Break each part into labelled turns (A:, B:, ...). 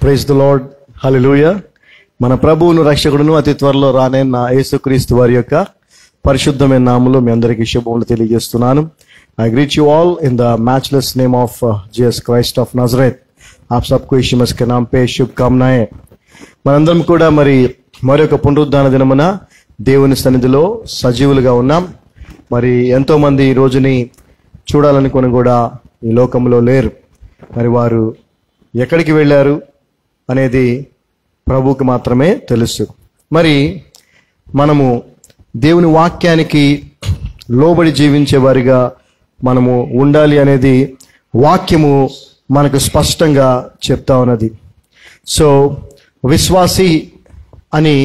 A: Praise the lord, హల్లెలూయా. మన ప్రభువును రక్షకుడును అతి త్వరలో రానైన యేసుక్రీస్తు వారి యొక్క పరిశుద్ధమైన నామములో మీ అందరికీ శుభములు తెలియజేస్తున్నాను. I greet you all in the matchless name of Jesus Christ of Nazareth. आप सबको यीशु मसीह के नाम पे शुभकामनाएं. మనందరం కూడా మరొక పునరుద్ధాన దినమున దేవుని సన్నిధిలో సజీవులుగా ఉన్నాం. మరి ఎంతో మంది ఈ రోజుని చూడాలనుకొని కూడా ఈ లోకంలో లేరు. మరి వారు ఎక్కడికి వెళ్ళారు అనేది ప్రభువుకి మాత్రమే తెలుసు. మరి మనము దేవుని వాక్యానికి లోబడి జీవించే వారిగా మనము ఉండాలి అనేది వాక్యము మనకు స్పష్టంగా చెప్తా ఉన్నది. సో విశ్వాసి అని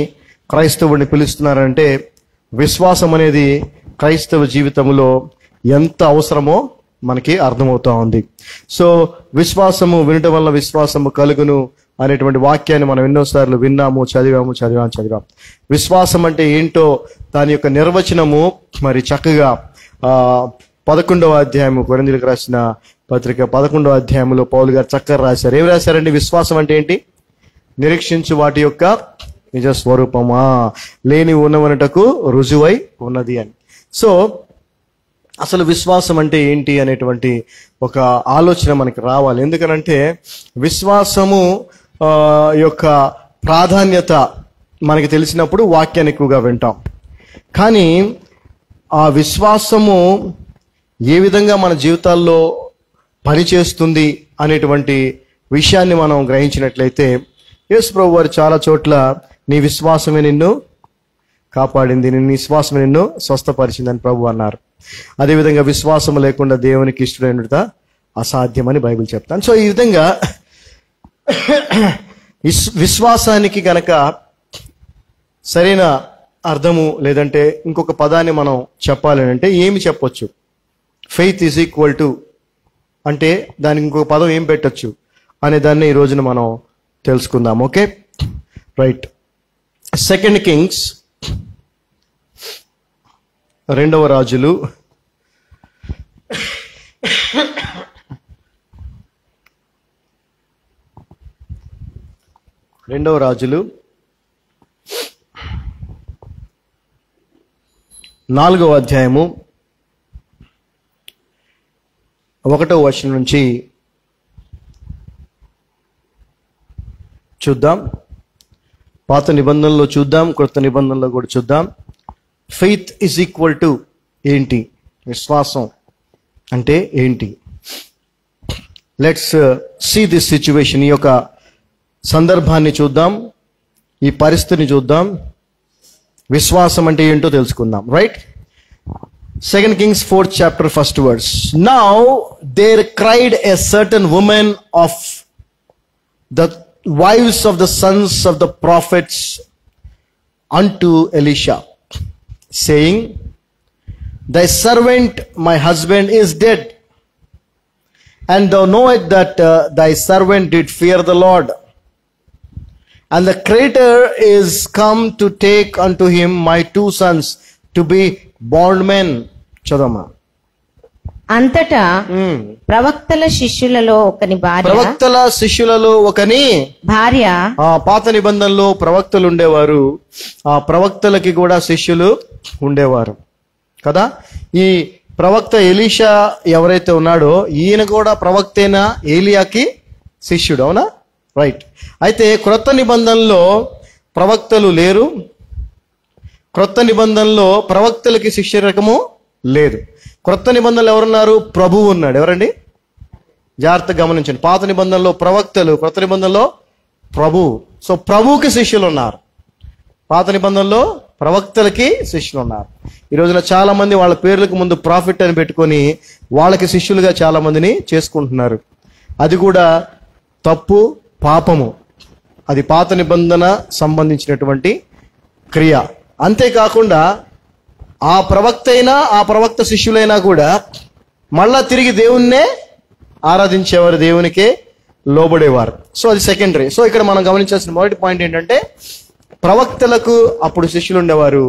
A: క్రైస్తవుడిని పిలుస్తున్నారంటే విశ్వాసం అనేది క్రైస్తవ జీవితంలో ఎంత అవసరమో మనకి అర్థమవుతా ఉంది. సో విశ్వాసము వినటం వల్ల విశ్వాసము కలుగును అనేటువంటి వాక్యాన్ని మనం ఎన్నోసార్లు విన్నాము, చదివాం. విశ్వాసం అంటే ఏంటో దాని యొక్క నిర్వచనము మరి చక్కగా 11వ అధ్యాయము కొరింథీయులకు రాసిన పత్రిక 11వ అధ్యాయంలో పౌలు గారు చక్కగా రాశారు. ఏం రాశారండి? విశ్వాసం అంటే ఏంటి? నిరీక్షించు వాటి యొక్క నిజ స్వరూపమా, లేని ఉన్నవనటకు రుజువై ఉన్నది అని. సో అసలు విశ్వాసం అంటే ఏంటి అనేటువంటి ఒక ఆలోచన మనకి రావాలి. ఎందుకనంటే విశ్వాసము యొక్క ప్రాధాన్యత మనకి తెలిసినప్పుడు వాక్యాన్ని ఎక్కువగా వింటాం. కానీ ఆ విశ్వాసము ఏ విధంగా మన జీవితాల్లో పనిచేస్తుంది అనేటువంటి విషయాన్ని మనం గ్రహించినట్లయితే యేసు ప్రభు వారు చాలా చోట్ల నీ విశ్వాసమే నిన్ను కాపాడింది, నీ విశ్వాసమే నిన్ను స్వస్థపరిచిందని ప్రభు అన్నారు. అదేవిధంగా విశ్వాసం లేకుండా దేవునికి ఇష్టమైనట అసాధ్యమని బైబిల్ చెప్తాను. సో ఈ విధంగా విశ్వాసానికి గనక సరైన అర్థము లేదంటే ఇంకొక పదాన్ని మనం చెప్పాలి అంటే ఏమి చెప్పొచ్చు? ఫెయిత్ ఈజ్ ఈక్వల్ టు అంటే దానికి ఇంకొక పదం ఏం పెట్టచ్చు అనే దాన్ని ఈ రోజున మనం తెలుసుకుందాం. Okay, right. 2 కింగ్స్ 2వ రాజులు 4వ అధ్యాయము 1వ వచనం నుంచి చూద్దాం. పాత నిబంధనలో చూద్దాం, క్రొత్త నిబంధనలో కూడా చూద్దాం. ఫెయిత్ ఈజ్ ఈక్వల్ టు ఏంటి, విశ్వాసం అంటే ఏంటి? Let's see this situation. ఈ యొక్క సందర్భాన్ని చూద్దాం, ఈ పరిస్థితిని చూద్దాం, విశ్వాసం అంటే ఏంటో తెలుసుకుందాం. Right. 2 Kings 4th chapter 1st verse. Now there cried a certain woman of the wives of the sons of the prophets unto Elisha, saying, Thy servant my husband is dead, and thou knowest that thy servant did fear the Lord, and the Creator is come to take unto him my 2 sons to be bondmen. చదవమా.
B: అంతటా ప్రవక్తల శిష్యులలో ఒకని భార్య
A: పాత నిబంధనలో ప్రవక్తలు ఉండేవారు, ఆ ప్రవక్తలకి కూడా శిష్యులు ఉండేవారు కదా. ఈ ప్రవక్త ఎలీషా ఎవరైతే ఉన్నాడో ఈయన కూడా ప్రవక్తేనా, ఏలియాకి శిష్యుడు, అవునా? రైట్. అయితే క్రొత్త నిబంధనలో ప్రవక్తలు లేరు, క్రొత్త నిబంధనలో ప్రవక్తలకి శిష్య రకము లేదు. క్రొత్త నిబంధనలు ఎవరున్నారు? ప్రభువు ఉన్నాడు. ఎవరండి? జాగ్రత్తగా గమనించండి. పాత నిబంధనలో ప్రవక్తలు, క్రొత్త నిబంధనలో ప్రభువు. సో ప్రభువుకి శిష్యులు ఉన్నారు, పాత నిబంధనలో ప్రవక్తలకి శిష్యులు ఉన్నారు. ఈ రోజున చాలా మంది వాళ్ళ పేర్లకు ముందు ప్రాఫిట్ అని పెట్టుకొని వాళ్ళకి శిష్యులుగా చాలా మందిని చేసుకుంటున్నారు. అది కూడా తప్పు, పాపము. అది పాత నిబంధన సంబంధించినటువంటి క్రియ. అంతేకాకుండా ఆ ప్రవక్త అయినా ఆ ప్రవక్త శిష్యులైనా కూడా మళ్ళా తిరిగి దేవుణ్ణే ఆరాధించేవారు, దేవునికే లోబడేవారు. సో అది సెకండరీ. సో ఇక్కడ మనం గమనించాల్సిన మొదటి పాయింట్ ఏంటంటే ప్రవక్తలకు అప్పుడు శిష్యులు ఉండేవారు,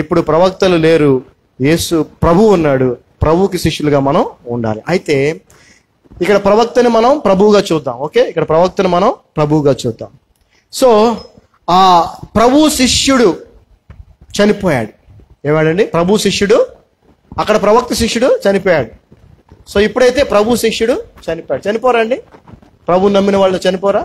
A: ఇప్పుడు ప్రవక్తలు లేరు, యేసు ప్రభు ఉన్నాడు, ప్రభువుకి శిష్యులుగా మనం ఉండాలి. అయితే ఇక్కడ ప్రవక్తని మనం ప్రభువుగా చూద్దాం. ఓకే, ఇక్కడ ప్రవక్తని మనం ప్రభువుగా చూద్దాం. సో ఆ ప్రభు శిష్యుడు చనిపోయాడు. ఏమాడండి? ప్రభు శిష్యుడు, అక్కడ ప్రవక్త శిష్యుడు చనిపోయాడు. సో ఇప్పుడైతే ప్రభు శిష్యుడు చనిపోయాడు. చనిపోరా అండి? ప్రభు నమ్మిన వాళ్ళు చనిపోరా?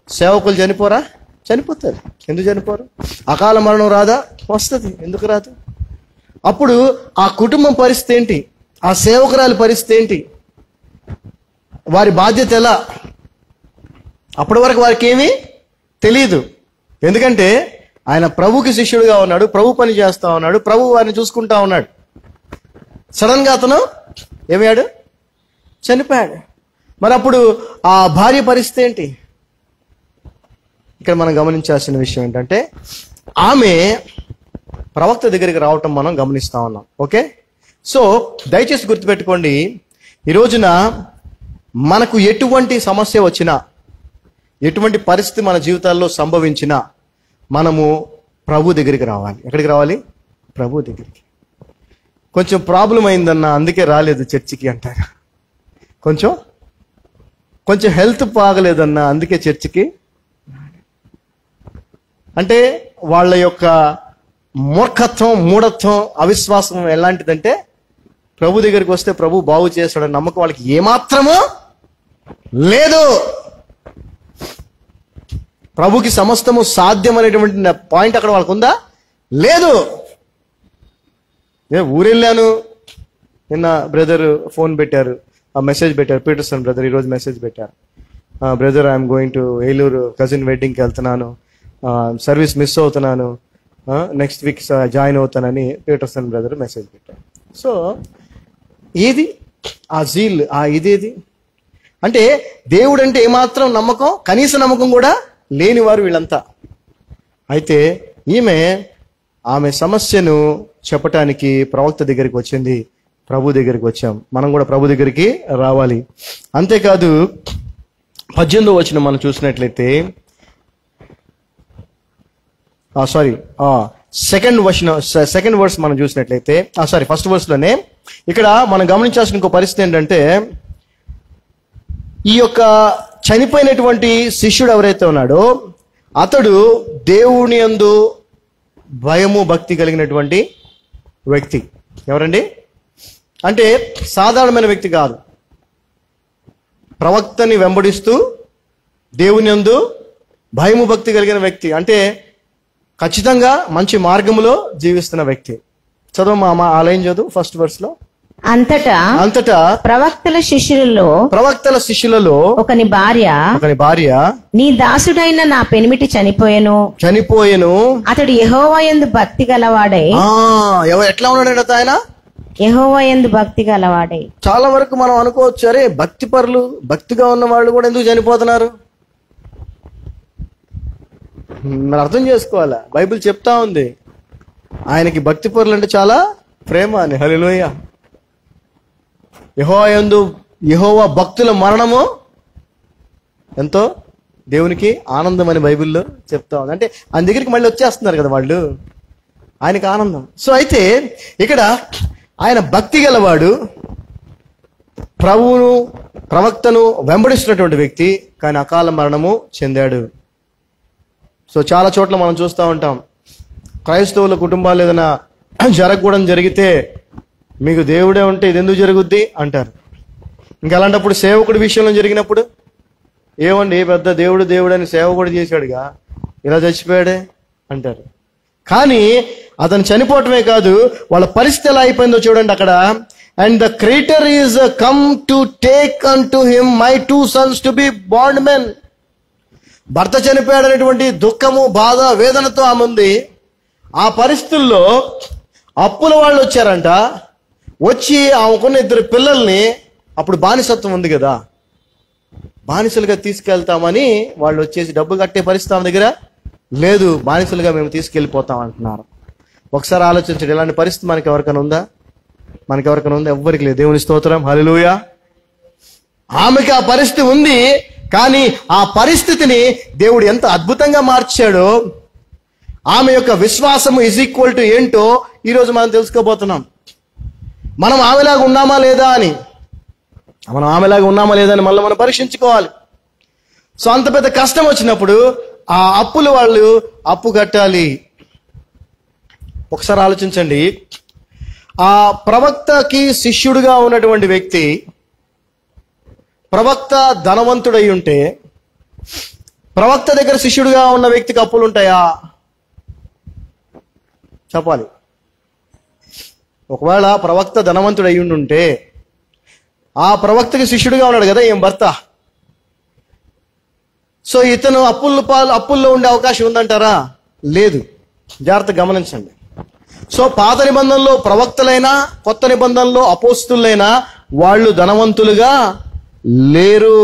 A: సేవకులు చనిపోరా? చనిపోతారు. ఎందుకు చనిపోరు? అకాల మరణం రాదా? వస్తుంది. ఎందుకు రాదు? అప్పుడు ఆ కుటుంబం పరిస్థితి ఏంటి? ఆ సేవకురాలి పరిస్థితి ఏంటి? వారి బాధ్యత ఎలా? అప్పటి వరకు వారికి ఏమీ తెలియదు. ఎందుకంటే ఆయన ప్రభుకి శిష్యుడుగా ఉన్నాడు, ప్రభు పని చేస్తా ఉన్నాడు, ప్రభు వారిని చూసుకుంటా ఉన్నాడు. సడన్ గా అతను ఏమయ్యాడు? చనిపోయాడు. మరి అప్పుడు ఆ భార్య పరిస్థితి ఏంటి? ఇక్కడ మనం గమనించాల్సిన విషయం ఏంటంటే ఆమె ప్రవక్త దగ్గరికి రావటం మనం గమనిస్తా ఉన్నాం. ఓకే, సో దయచేసి గుర్తుపెట్టుకోండి, ఈ రోజున మనకు ఎటువంటి సమస్య వచ్చినా, ఎటువంటి పరిస్థితి మన జీవితాల్లో సంభవించినా మనము ప్రభు దగ్గరికి రావాలి. ఎక్కడికి రావాలి? ప్రభు దగ్గరికి. కొంచెం ప్రాబ్లం అయిందన్న అందుకే రాలేదు చర్చికి అంటారు. కొంచెం హెల్త్ బాగలేదన్న అందుకే చర్చికి. అంటే వాళ్ళ యొక్క మూర్ఖత్వం, మూఢత్వం, అవిశ్వాసం ఎలాంటిదంటే ప్రభు దగ్గరికి వస్తే ప్రభు బాగు చేస్తాడని నమ్మకం వాళ్ళకి ఏమాత్రమో లేదు. ప్రభుకి సమస్తము సాధ్యం అనేటువంటి పాయింట్ అక్కడ వాళ్ళకు ఉందా? లేదు. నేను ఊరెళ్ళాను, నిన్న బ్రదర్ ఫోన్ పెట్టారు, ఆ మెసేజ్ పెట్టారు, పీటర్సన్ బ్రదర్ ఈరోజు మెసేజ్ పెట్టారు, brother I'm going to Eluru cousin వెడ్డింగ్కి వెళ్తున్నాను, సర్వీస్ మిస్ అవుతున్నాను, నెక్స్ట్ వీక్ జాయిన్ అవుతానని పీటర్సన్ బ్రదర్ మెసేజ్ పెట్టారు. సో ఏది ఆ జీల్, ఆ ఇదేది అంటే దేవుడు అంటే ఏమాత్రం నమ్మకం, కనీస నమ్మకం కూడా లేనివారు వీళ్ళంతా. అయితే ఆమె సమస్యను చెప్పటానికి ప్రవక్త దగ్గరికి వచ్చింది, ప్రభు దగ్గరికి వచ్చాం. మనం కూడా ప్రభు దగ్గరికి రావాలి. అంతేకాదు 18వ వచనం మనం చూసినట్లయితే, సెకండ్ వర్స్ మనం చూసినట్లయితే, ఫస్ట్ వర్స్ లోనే ఇక్కడ మనం గమనించాల్సిన ఇంకో పరిస్థితి ఏంటంటే, ఈ యొక్క చనిపోయినటువంటి శిష్యుడు ఎవరైతే ఉన్నాడో అతడు దేవుని యందు భయము భక్తి కలిగినటువంటి వ్యక్తి. ఎవరండి? అంటే సాధారణమైన వ్యక్తి కాదు. ప్రవక్తని వెంబడిస్తూ దేవుని యందు భయము భక్తి కలిగిన వ్యక్తి. అంటే ఖచ్చితంగా మంచి మార్గములో జీవిస్తున్న వ్యక్తి. చదువు మా ఆలయం చదువు ఫస్ట్ వర్స్ లో.
B: అంతటా ప్రవక్తల శిష్యులలో ఒకని భార్య నీ దాసుడైన నా పెనిమిటి చనిపోయెను, అతడు యెహోవా యందు భక్తి గలవాడై.
A: ఎట్లా ఉన్నాడు ఆయన?
B: యెహోవా యందు భక్తి గలవాడై.
A: చాలా వరకు మనం అనుకోవచ్చు, అరే భక్తి పరులు, భక్తిగా ఉన్న వాళ్ళు కూడా ఎందుకు చనిపోతున్నారు? మరి అర్థం చేసుకోవాలా, బైబిల్ చెప్తా ఉంది ఆయనకి భక్తి పరులు అంటే చాలా ప్రేమ అని. హల్లెలూయా. యెహోవా యందు యెహోవా భక్తుల మరణము ఎంతో దేవునికి ఆనందం అని బైబిల్లో చెప్తా ఉంది. అంటే ఆయన దగ్గరికి మళ్ళీ వచ్చేస్తున్నారు కదా వాళ్ళు, ఆయనకి ఆనందం. సో అయితే ఇక్కడ ఆయన భక్తి గలవాడు, ప్రభువును ప్రవక్తను వెంబడిస్తున్నటువంటి వ్యక్తి, కానీ అకాల మరణము చెందాడు. సో చాలా చోట్ల మనం చూస్తూ ఉంటాం, క్రైస్తవుల కుటుంబాలు ఏదైనా జరగకూడదు జరిగితే మీకు దేవుడే ఉంటే ఇది ఎందుకు జరుగుద్ది అంటారు. ఇంకా అలాంటప్పుడు సేవకుడి విషయంలో జరిగినప్పుడు ఏమండి పెద్ద దేవుడు అని సేవకుడు చేశాడుగా, ఇలా చచ్చిపోయాడే అంటారు. కానీ అతను చనిపోవటమే కాదు, వాళ్ళ పరిస్థితి ఎలా అయిపోయిందో చూడండి అక్కడ. And the creator is come to take unto him my 2 sons to be bondmen. భర్త చనిపోయాడు అనేటువంటి దుఃఖము, బాధ, వేదనతో ఆమె ఉంది. ఆ పరిస్థితుల్లో అప్పుల వాళ్ళు వచ్చారంట. వచ్చి ఆమెకున్న 2 పిల్లల్ని, అప్పుడు బానిసత్వం ఉంది కదా, బానిసలుగా తీసుకెళ్తామని వాళ్ళు వచ్చేసి డబ్బు కట్టే పరిస్థితి ఆమె దగ్గర లేదు, బానిసలుగా మేము తీసుకెళ్ళిపోతాం అంటున్నారు. ఒకసారి ఆలోచించండి, ఇలాంటి పరిస్థితి మనకి ఎవరికైనా ఉందా? ఎవ్వరికి లేదు. దేవుని స్తోత్రం, హల్లెలూయా. ఆమెకి ఆ పరిస్థితి ఉంది, కానీ ఆ పరిస్థితిని దేవుడు ఎంత అద్భుతంగా మార్చాడో, ఆమె యొక్క విశ్వాసము = ఏంటో ఈరోజు మనం తెలుసుకోబోతున్నాం. మనం ఆమెలాగా ఉన్నామా లేదా అని. మనం ఆమెలాగా ఉన్నామా లేదని మళ్ళీ మనం పరీక్షించుకోవాలి. సో అంత పెద్ద కష్టం వచ్చినప్పుడు ఆ అప్పులు వాళ్ళు అప్పు కట్టాలి. ఒకసారి ఆలోచించండి, ఆ ప్రవక్తకి శిష్యుడిగా ఉన్నటువంటి వ్యక్తి, ప్రవక్త ధనవంతుడై ఉంటే ప్రవక్త దగ్గర శిష్యుడిగా ఉన్న వ్యక్తికి అప్పులు ఉంటాయా? చెప్పాలి. ఒకవేళ ప్రవక్త ధనవంతుడు అయి ఉంటే ఆ ప్రవక్తకి శిష్యుడిగా ఉన్నాడు కదా ఏం భర్త, సో ఇతను అప్పుల్లో ఉండే అవకాశం ఉందంటారా? లేదు. జాగ్రత్త గమనించండి. సో పాత నిబంధనలో ప్రవక్తలైనా కొత్త నిబంధనలో అపోస్తులైనా వాళ్ళు ధనవంతులుగా లేరు.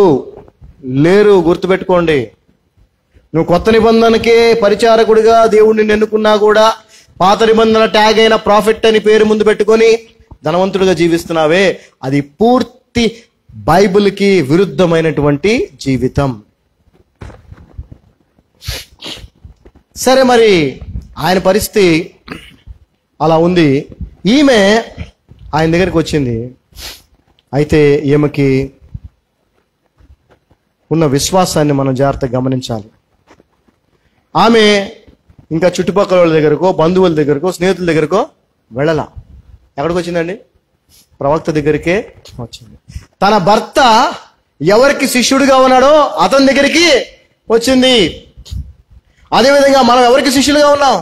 A: గుర్తుపెట్టుకోండి. నువ్వు కొత్త నిబంధనకే పరిచారకుడిగా దేవుడిని ఎన్నుకున్నా కూడా పాత నిబంధన ట్యాగ్ అయిన ప్రాఫిట్ అని పేరు ముందు పెట్టుకొని ధనవంతుడిగా జీవిస్తున్నావే, అది పూర్తి బైబిల్కి విరుద్ధమైనటువంటి జీవితం. సరే, మరి ఆయన పరిస్థితి అలా ఉంది. ఈమె ఆయన దగ్గరికి వచ్చింది. అయితే ఈమెకి ఉన్న విశ్వాసాన్ని మనం జాగ్రత్తగా గమనించాలి. ఆమె ఇంకా చుట్టుపక్కల వాళ్ళ దగ్గరకో, బంధువుల దగ్గరకో, స్నేహితుల దగ్గరకో వెళ్ళలా. ఎక్కడికి వచ్చిందండి? ప్రవక్త దగ్గరికే వచ్చింది. తన భర్త ఎవరికి శిష్యుడిగా ఉన్నాడో అతని దగ్గరికి వచ్చింది. అదేవిధంగా మనం ఎవరికి శిష్యులుగా ఉన్నాం?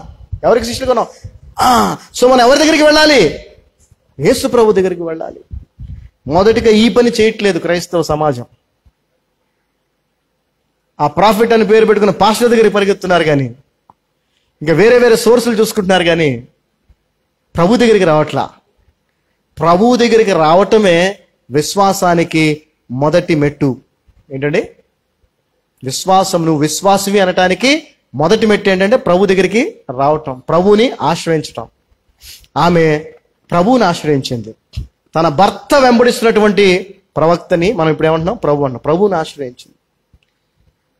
A: సో మనం ఎవరి దగ్గరికి వెళ్ళాలి? యేసు ప్రభు దగ్గరికి వెళ్ళాలి. మొదటిగా ఈ పని చేయట్లేదు క్రైస్తవ సమాజం. ఆ ప్రాఫిట్ అని పేరు పెట్టుకున్న పాస్టర్ దగ్గరికి పరిగెత్తున్నారు కానీ, ఇంకా వేరే వేరే సోర్సులు చూసుకుంటున్నారు కానీ ప్రభు దగ్గరికి రావట్లా. ప్రభు దగ్గరికి రావటమే విశ్వాసానికి మొదటి మెట్టు. ఏంటండి? విశ్వాసం. నువ్వు విశ్వాసవి అనటానికి మొదటి మెట్టు ఏంటంటే ప్రభు దగ్గరికి రావటం, ప్రభువుని ఆశ్రయించటం. ఆమె ప్రభువుని ఆశ్రయించింది. తన భర్త వెంబడిస్తున్నటువంటి ప్రవక్తని మనం ఇప్పుడు ఏమంటున్నాం? ప్రభు అన్నాం. ప్రభువుని ఆశ్రయించింది.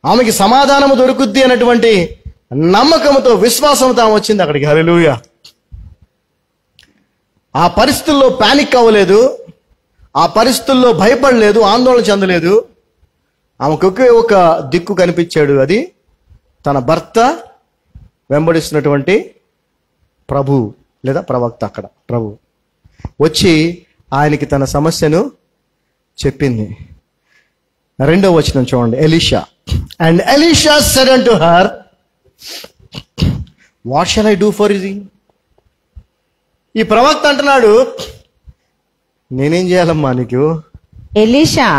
A: ఆమెకి సమాధానము దొరుకుద్ది అన్నటువంటి నమ్మకంతో, విశ్వాసంతో ఆమె వచ్చింది అక్కడికి. హల్లెలూయా. ఆ పరిస్థితుల్లో పానిక్ అవ్వలేదు, ఆ పరిస్థితుల్లో భయపడలేదు, ఆందోళన చెందలేదు. ఆమెకు ఒకే ఒక దిక్కు కనిపించాడు, అది తన భర్త వెంబడిస్తున్నటువంటి ప్రభు లేదా ప్రవక్త. అక్కడ ప్రభు వచ్చి ఆయనకి తన సమస్యను చెప్పింది. 2వ వచనం చూడండి. Elisha, and Elisha said unto her, what shall I do for thee? ఈ ప్రవక్త అంటున్నాడు, నేనేం చేయాలమ్మా నీకు?
B: ఎలీషా,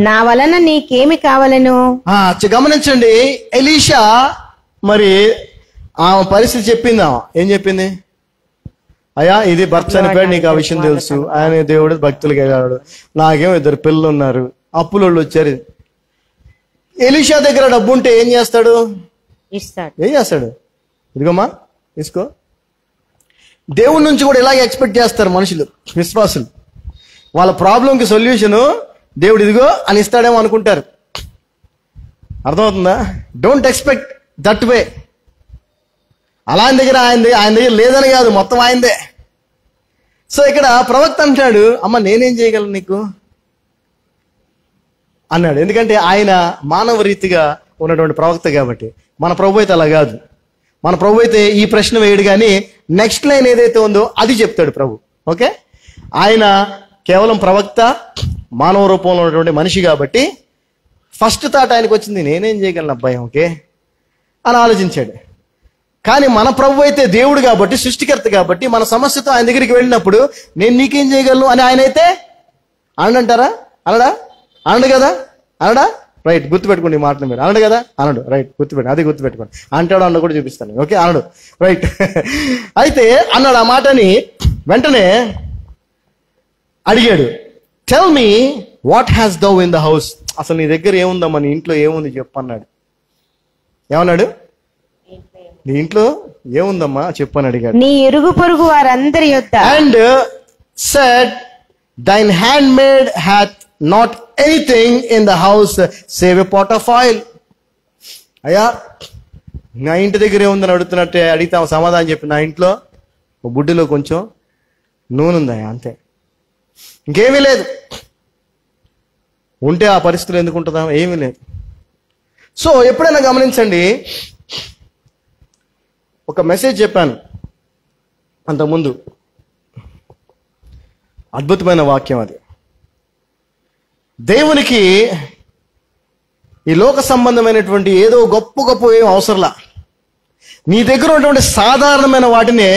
B: నా వలన నీకేమి కావాలను?
A: గమనించండి. ఎలీషా మరి ఆమె పరిస్థితి చెప్పిందా? ఏం చెప్పింది? అయ్యా, ఇది భర్త చనిపోయాడు, నీకు ఆ విషయం తెలుసు, ఆయన దేవుడు భక్తులకి వెళ్ళాడు, నాకేమో 2 పిల్లలు ఉన్నారు, అప్పులోళ్ళు వచ్చారు. ఎలీషా దగ్గర డబ్బు ఉంటే ఏం చేస్తాడు? ఏం చేస్తాడు? ఇదిగోమ్మా తీసుకో. దేవుడి నుంచి కూడా ఇలాగే ఎక్స్పెక్ట్ చేస్తారు మనుషులు, విశ్వాసులు. వాళ్ళ ప్రాబ్లంకి సొల్యూషను దేవుడు ఇదిగో అని ఇస్తాడేమో అనుకుంటారు. అర్థమవుతుందా? Don't expect that way. అలా ఆయన దగ్గర లేదని కాదు, మొత్తం ఆయనదే. సో ఇక్కడ ప్రవక్త అంటాడు, అమ్మ నేనేం చేయగలను నీకు అన్నాడు. ఎందుకంటే ఆయన మానవ రీతిగా ఉన్నటువంటి ప్రవక్త కాబట్టి. మన ప్రభు అయితే అలా కాదు. మన ప్రభు అయితే ఈ ప్రశ్న వేయడు, కానీ నెక్స్ట్ లైన్ ఏదైతే ఉందో అది చెప్తాడు ప్రభు. ఓకే, ఆయన కేవలం ప్రవక్త, మానవ రూపంలో ఉన్నటువంటి మనిషి కాబట్టి ఫస్ట్ థాట్ ఆయనకు వచ్చింది, నేనేం చేయగలను అబ్బాయి ఓకే అని ఆలోచించాడు. కానీ మన ప్రభు అయితే దేవుడు కాబట్టి, సృష్టికర్త కాబట్టి, మన సమస్యతో ఆయన దగ్గరికి వెళ్ళినప్పుడు నేను నీకేం చేయగలను అని ఆయన అయితే అనంటారా? అనడా? అనడు కదా? అనడా? రైట్, గుర్తుపెట్టుకోండి ఈ మాటను మీరు. అనడు కదా? అనడు. రైట్, గుర్తుపెట్టు, అది గుర్తుపెట్టుకోండి. అంటాడు అన్న కూడా చూపిస్తాను. ఓకే, అనడు. రైట్. అయితే అన్నాడు. ఆ మాటని వెంటనే అడిగాడు, tell me what has thou in the house? అసలు నీ దగ్గర ఏముందమ్మా, నీ ఇంట్లో ఏముంది చెప్పు అన్నాడు. ఏమన్నాడు? నీ ఇంట్లో ఏముందమ్మా చెప్పు అని అడిగాడు.
B: నీ ఇరుగు పొరుగు వారందరి యొద్ద.
A: And said thine handmaid hath not anything in the house save a pot of oil. అయ్యా, నా ఇంటి దగ్గర ఏముందని అడుగుతున్నట్టే అడిగితే సమాధానం చెప్పి, నా ఇంట్లో ఒక బుడ్డిలో కొంచెం నూనె ఉందయ్యా, అంతే, ఇంకేమీ లేదు. ఉంటే ఆ పరిస్థితులు ఎందుకు ఉంటుందా? ఏమీ లేదు. సో ఎప్పుడైనా గమనించండి, ఒక మెసేజ్ చెప్పాను అంతకుముందు, అద్భుతమైన వాక్యం అది. దేవునికి ఈ లోక సంబంధమైనటువంటి ఏదో గొప్ప గొప్ప ఏం అవసరంలా. నీ దగ్గర ఉన్నటువంటి సాధారణమైన వాటినే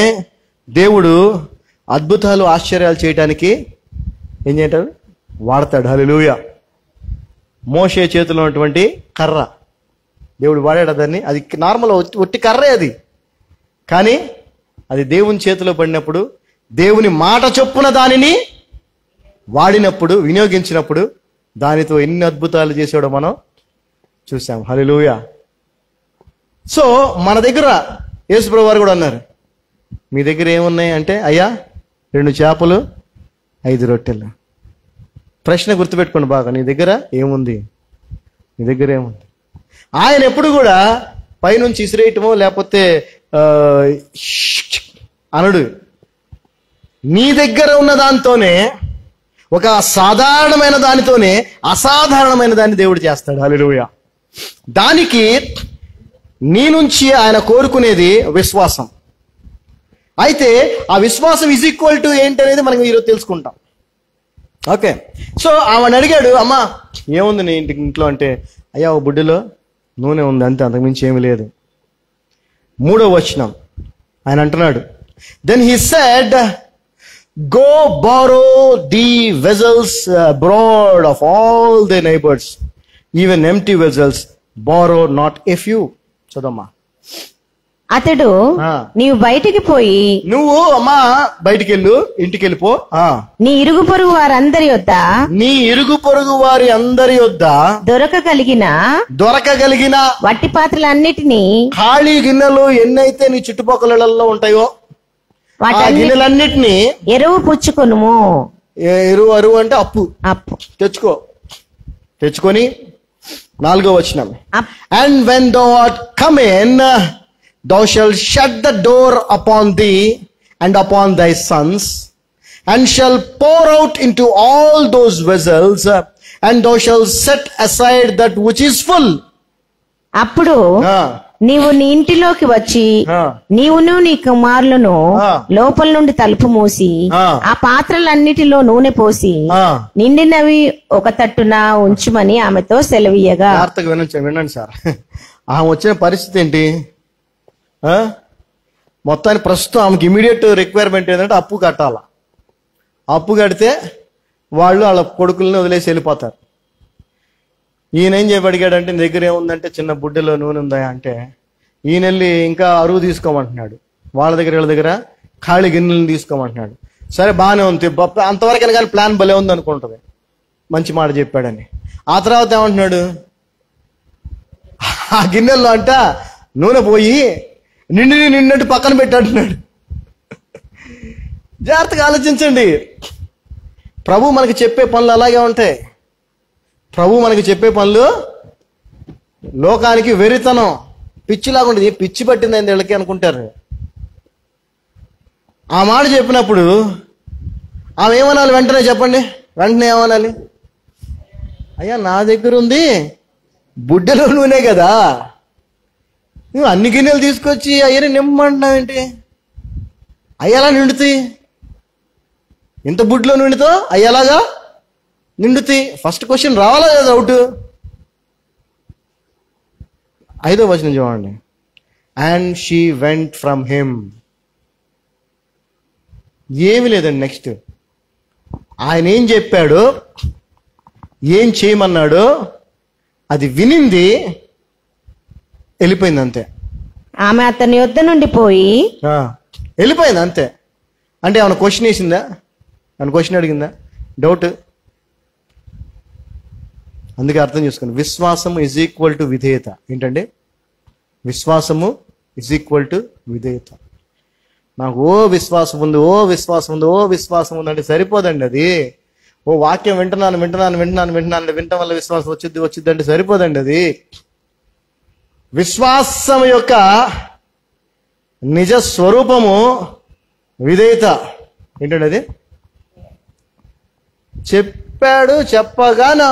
A: దేవుడు అద్భుతాలు ఆశ్చర్యాలు చేయడానికి ఏం చేయటాడు? వాడతాడు. హల్లెలూయా. మోషే చేతిలో ఉన్నటువంటి కర్ర దేవుడు వాడాడు దాన్ని. అది నార్మల్ ఒట్టి కర్రే అది, కానీ అది దేవుని చేతిలో పడినప్పుడు, దేవుని మాట చొప్పున దానిని వాడినప్పుడు, వినియోగించినప్పుడు దానితో ఎన్ని అద్భుతాలు చేసాడో మనం చూసాం. హల్లెలూయా. సో మన దగ్గర యేసుప్రభువు వారు కూడా అన్నారు, మీ దగ్గర ఏమున్నాయి అంటే, అయ్యా 2 చేపలు 5 రొట్టెలు. ప్రశ్న గుర్తుపెట్టుకోండి బాగా, నీ దగ్గర ఏముంది? నీ దగ్గర ఏముంది? ఆయన ఎప్పుడు కూడా పైనుంచి ఇసిరేయటమో లేకపోతే అనడు. నీ దగ్గర ఉన్న దాంతోనే, ఒక సాధారణమైన దానితోనే అసాధారణమైన దాన్ని దేవుడు చేస్తాడు. హల్లెలూయా. దానికి నీ నుంచి ఆయన కోరుకునేది విశ్వాసం. అయితే ఆ విశ్వాసం ఈజ్ ఈక్వల్ టు ఏంటి అనేది మనం ఈరోజు తెలుసుకుంటాం. ఓకే. సో ఆమెను అడిగాడు, అమ్మా ఏముంది నీ ఇంట్లో అంటే, అయ్యా ఓ బుడ్డిలో నూనె ఉంది అంతే, అంతకుమించి ఏమీ లేదు. 3వ వచనం ఆయన అంటున్నాడు, then he said, go borrow the vessels abroad of all their neighbors, even empty vessels, borrow not a few. చదమ్మా.
B: అతడు, నీవు బయటికి పోయి,
A: నువ్వు అమ్మా బయటికి వెళ్ళు, ఇంటికి వెళ్ళిపో,
B: నీ ఇరుగు పొరుగు వారందరి యొద్ద,
A: నీ ఇరుగు పొరుగు వారి అందరి యొద్ద దొరకగలిగిన
B: వట్టి పాత్రలన్నిటినీ,
A: ఖాళీ గిన్నెలు ఎన్నైతే నీ చుట్టుపక్కలలో ఉంటాయో ఆ గిన్నెలన్నిటినీ
B: ఎరువు పుచ్చుకొనుము.
A: ఎరువు అంటే అప్పు తెచ్చుకొని 4వ వచనం, and when thou art come in, thou shalt shut the door upon thee and upon thy sons, and shall pour out into all those vessels, and thou shalt set aside that which is full.
B: అప్పుడు నీవు నీ ఇంటిలోకి వచ్చి, నీవును నీ కుమారులను లోపల నుండి తలుపు మూసి, ఆ పాత్రలన్నిటిలో నూనె పోసి నిండినవి ఒక తట్టున ఉంచుమని ఆమెతో సెలవీయగా.
A: వినండి సార్, ఆమె వచ్చిన పరిస్థితి ఏంటి? మొత్తానికి ప్రస్తుతం ఆమెకి ఇమీడియట్ రిక్వైర్మెంట్ ఏంటంటే అప్పు కట్టాల. అప్పు కడితే వాళ్ళు వాళ్ళ కొడుకుల్ని వదిలేసి వెళ్ళిపోతారు. ఈయన ఏం చెప్పి అడిగాడంటే, నీ దగ్గర ఏముందంటే చిన్న బుడ్డలో నూనె ఉందా అంటే, ఈయన వెళ్ళి ఇంకా అరువు తీసుకోమంటున్నాడు. వాళ్ళ దగ్గర ఖాళీ గిన్నెలను తీసుకోమంటున్నాడు. సరే బాగానే ఉంది, అంతవరకు కానీ ప్లాన్ భలే ఉంది అనుకుంటుంది, మంచి మాట చెప్పాడని. ఆ తర్వాత ఏమంటున్నాడు, ఆ గిన్నెల్లో అంట నూనె పోయి నిన్నట్టు పక్కన పెట్టంటున్నాడు. జాగ్రత్తగా ఆలోచించండి. ప్రభు మనకి చెప్పే పనులు అలాగే ఉంటాయి. ప్రభు మనకి చెప్పే పనులు లోకానికి వెరితనం, పిచ్చిలాగా ఉంటుంది. పిచ్చి పట్టింది అయింది వీళ్ళకి అనుకుంటారు. ఆ మాట చెప్పినప్పుడు ఆమె ఏమనాలి? వెంటనే చెప్పండి, వెంటనే ఏమనాలి? అయ్యా నా దగ్గర ఉంది బుడ్డలో నూనె కదా, నువ్వు అన్ని గిన్నెలు తీసుకొచ్చి అయ్యని నిమ్మంటున్నావేంటి? అయ్యేలా నిండుతాయి? ఇంత బుడ్డలో నిండుతో అయ్యేలాగా నిండుతాయి? ఫస్ట్ క్వశ్చన్ రావాలా కదా డౌట్. 5వ వచనం చూడండి, and she went from him. ఏమి లేదండి. నెక్స్ట్ ఆయన ఏం చెప్పాడు, ఏం చేయమన్నాడు, అది వినింది, వెళ్ళిపోయింది అంతే.
B: ఆమె అతని యొద్ద నుండి పోయి
A: వెళ్ళిపోయింది అంతే. అంటే ఏమైనా క్వశ్చన్ వేసిందా? ఏమైనా క్వశ్చన్ అడిగిందా? డౌట్. అందుకే అర్థం చేసుకోండి, విశ్వాసము ఇజ్ ఈక్వల్ టు విధేయత. ఏంటండి? విశ్వాసము ఇజ్ ఈక్వల్ టు విధేయత. నాకు విశ్వాసం ఉంది, విశ్వాసం ఉంది అంటే సరిపోదండి. అది వాక్యం వింటున్నాను వినటం వల్ల విశ్వాసం వచ్చింది అంటే సరిపోదండి. అది విశ్వాసం యొక్క నిజ స్వరూపము విధేయత. ఏంటండి అది? చెప్పాడు. చెప్పగానే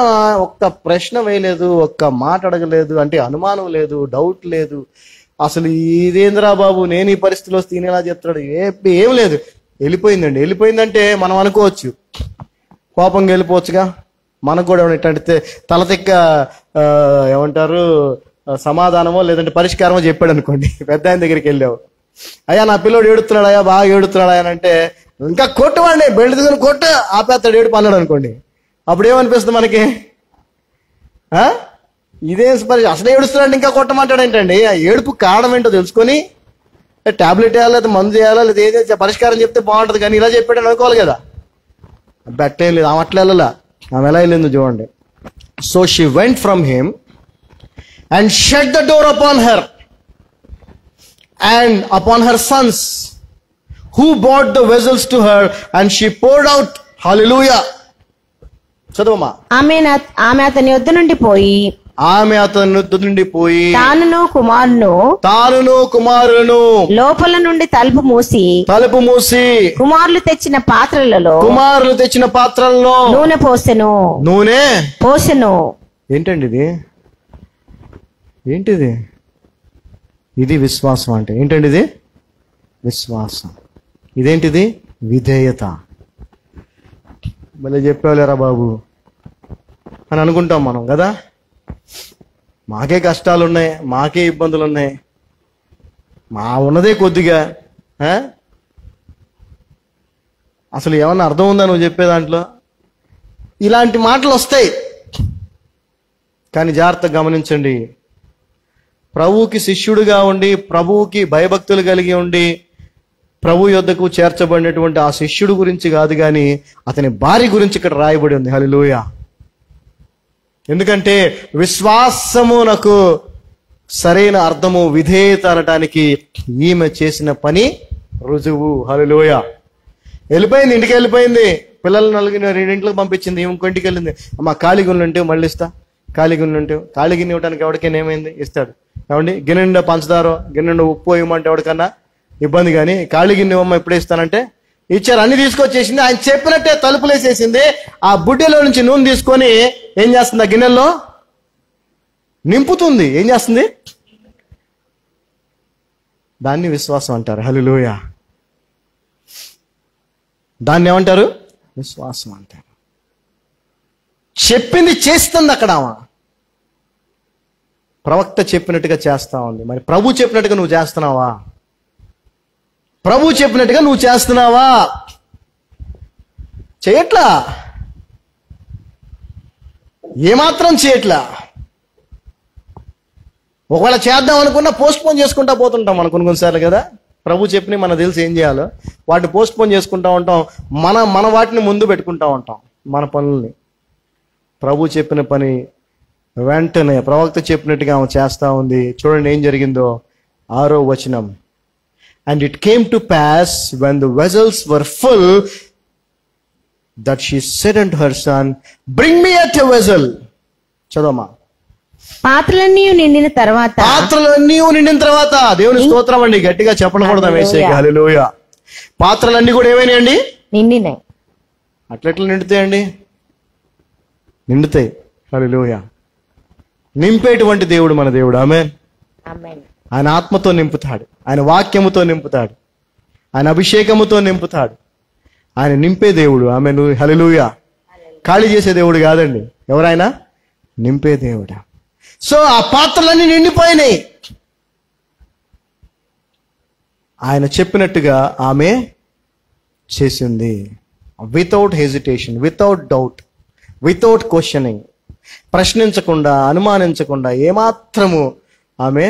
A: ఒక్క ప్రశ్న వేయలేదు, ఒక్క మాట అడగలేదు, అంటే అనుమానం లేదు, డౌట్ లేదు. అసలు ఇదేంద్రా బాబు, నేను ఈ పరిస్థితిలో వస్తే ఈయన ఎలా చెప్తాడు, ఏం లేదు. వెళ్ళిపోయిందండి. వెళ్ళిపోయిందంటే మనం అనుకోవచ్చు కోపంగా వెళ్ళిపోవచ్చుగా. మనకు కూడా ఇట్లాంటి తలతిక్క ఏమంటారు సమాధానమో లేదంటే పరిష్కారమో చెప్పాడు అనుకోండి. పెద్ద ఆయన దగ్గరికి వెళ్ళావు, అయ్యా నా పిల్లోడు ఏడుతున్నాడు అయ్యా, బాగా ఏడుతున్నాడు అని అంటే, ఇంకా కొట్టువాడిని బెల్ట్ తీసుకుని కొట్టు ఆపేస్తాడు ఏడుపు అన్నాడు అనుకోండి. అప్పుడు ఏమనిపిస్తుంది మనకి? ఇదే అసలు ఏడుస్తున్నాడు ఇంకా కొట్టమంటాడు ఏంటండి? ఆ ఏడుపు కారణం ఏంటో తెలుసుకొని టాబ్లెట్ వేయాలా, లేదా మందు చేయాలా, లేదా ఏదైతే పరిష్కారం చెప్తే బాగుంటుంది. కానీ ఇలా చెప్పాడని అనుకోవాలి కదా. అట్లేం లేదు. ఆమె అట్లా వెళ్ళాలా, ఆమె ఎలా వెళ్ళిందో చూడండి. So she went from him and shut the door upon her and upon her sons who brought the vessels to her, and she poured out. Hallelujah. చదవమ్మా.
B: ఆమె అతని యొద్ద నుండి పోయి తానును కుమారును లోపల నుండి తలుపు మూసి కుమారులు తెచ్చిన పాత్రలలో నూనె పోసెను.
A: ఏంటిది? ఇది విశ్వాసం అంటే ఏంటండి? ఇది విశ్వాసం. ఇదేంటిది? విధేయత. మళ్ళీ చెప్పేవాళ్ళరా బాబు అని అనుకుంటాం మనం కదా. మాకే కష్టాలు ఉన్నాయి, మాకే ఇబ్బందులు ఉన్నాయి, మా ఉన్నదే కొద్దిగా. అసలు ఏమన్నా అర్థం ఉందా నువ్వు చెప్పే దాంట్లో? ఇలాంటి మాటలు వస్తాయి. కానీ జాగ్రత్తగా గమనించండి. ప్రభువుకి శిష్యుడిగా ఉండి, ప్రభువుకి భయభక్తులు కలిగి ఉండి, ప్రభు యొద్దకు చేర్చబడినటువంటి ఆ శిష్యుడు గురించి కాదు కానీ అతని భార్య గురించి ఇక్కడ రాయబడి ఉంది. హల్లెలూయా. ఎందుకంటే విశ్వాసమునకు సరైన అర్థము విధేయత అనటానికి ఈమె చేసిన పని రుజువు. హల్లెలూయా. వెళ్ళిపోయింది, ఇంటికి వెళ్ళిపోయింది. పిల్లలు 2 పంపించింది, ఇంకో ఇంటికి వెళ్ళింది. అమ్మ ఖాళీ గిన్నె ఉంటే మళ్ళీ ఇస్తా, ఖాళీ గిన్నె ఇవ్వడానికి ఎవరికైనా ఏమైంది? ఇస్తాడు. ఏమండి, గిన్నె నిండా పంచదారో గిన్నె నిండా ఉప్పు ఇవ్వమంటే ఎవరికన్నా ఇబ్బంది. కానీ ఖాళీ గిన్నె ఇవ్వమ్మ ఎప్పుడే ఇస్తానంటే ఇచ్చారు. అన్ని తీసుకొచ్చేసింది. ఆయన చెప్పినట్టే తలుపులేసేసింది. ఆ బుడ్డెలో నుంచి నూనె తీసుకొని ఏం చేస్తుంది? ఆ గిన్నెల్లో నింపుతుంది. ఏం చేస్తుంది? దాన్ని విశ్వాసం అంటారు. హల్లెలూయా. దాన్ని ఏమంటారు? విశ్వాసం అంటారు. చెప్పింది చేస్తుంది. అక్కడ ప్రవక్త చెప్పినట్టుగా చేస్తా ఉంది. మరి ప్రభు చెప్పినట్టుగా నువ్వు చేస్తున్నావా? ప్రభు చెప్పినట్టుగా నువ్వు చేస్తున్నావా? చేయట్లా, ఏమాత్రం చేయట్లా. ఒకవేళ చేద్దాం అనుకున్నా పోస్ట్ పోన్ చేసుకుంటా పోతుంటాం మనం కొన్నిసార్లు కదా. ప్రభు చెప్పిన మనకు తెలిసి ఏం చేయాలో వాటిని పోస్ట్ పోన్ చేసుకుంటా ఉంటాం. మన వాటిని ముందు పెట్టుకుంటా ఉంటాం, మన పనుల్ని. ప్రభు చెప్పిన పని వెంటనే ప్రవక్త చెప్పినట్టుగా ఆమె చేస్తా ఉంది. చూడండి ఏం జరిగిందో. 6వ వచనం. And it came to pass when the vessels were full that she said unto her son, bring me yet a vessel. చదవమ్మా.
B: పాత్రలన్నీ నిండిన తర్వాత
A: దేవుని స్తోత్రం అండి. గట్టిగా చెప్పకూడదా వేసేకి? హల్లెలూయా. పాత్రలన్నీ కూడా ఏమైనాయండి?
B: నిండినాయి.
A: అట్లెట్లా నిండుతాయండి? నిండుతాయి. హల్లెలూయా. నింపేటువంటి దేవుడు మన దేవుడు. ఆమేన్. ఆయన ఆత్మతో నింపుతాడు, ఆయన వాక్యముతో నింపుతాడు, ఆయన అభిషేకముతో నింపుతాడు. ఆయన నింపే దేవుడు. ఆమేన్. హల్లెలూయా. ఖాళీ చేసే దేవుడు కాదండి. ఎవరైనా నింపే దేవుడు. సో ఆ పాత్రలన్నీ నిండిపోయినాయి. ఆయన చెప్పినట్టుగా ఆమె చేసింది. Without hesitation, without doubt, without questioning. ప్రశ్నించకుండా, అనుమానించకుండా, ఏమాత్రము ఆమె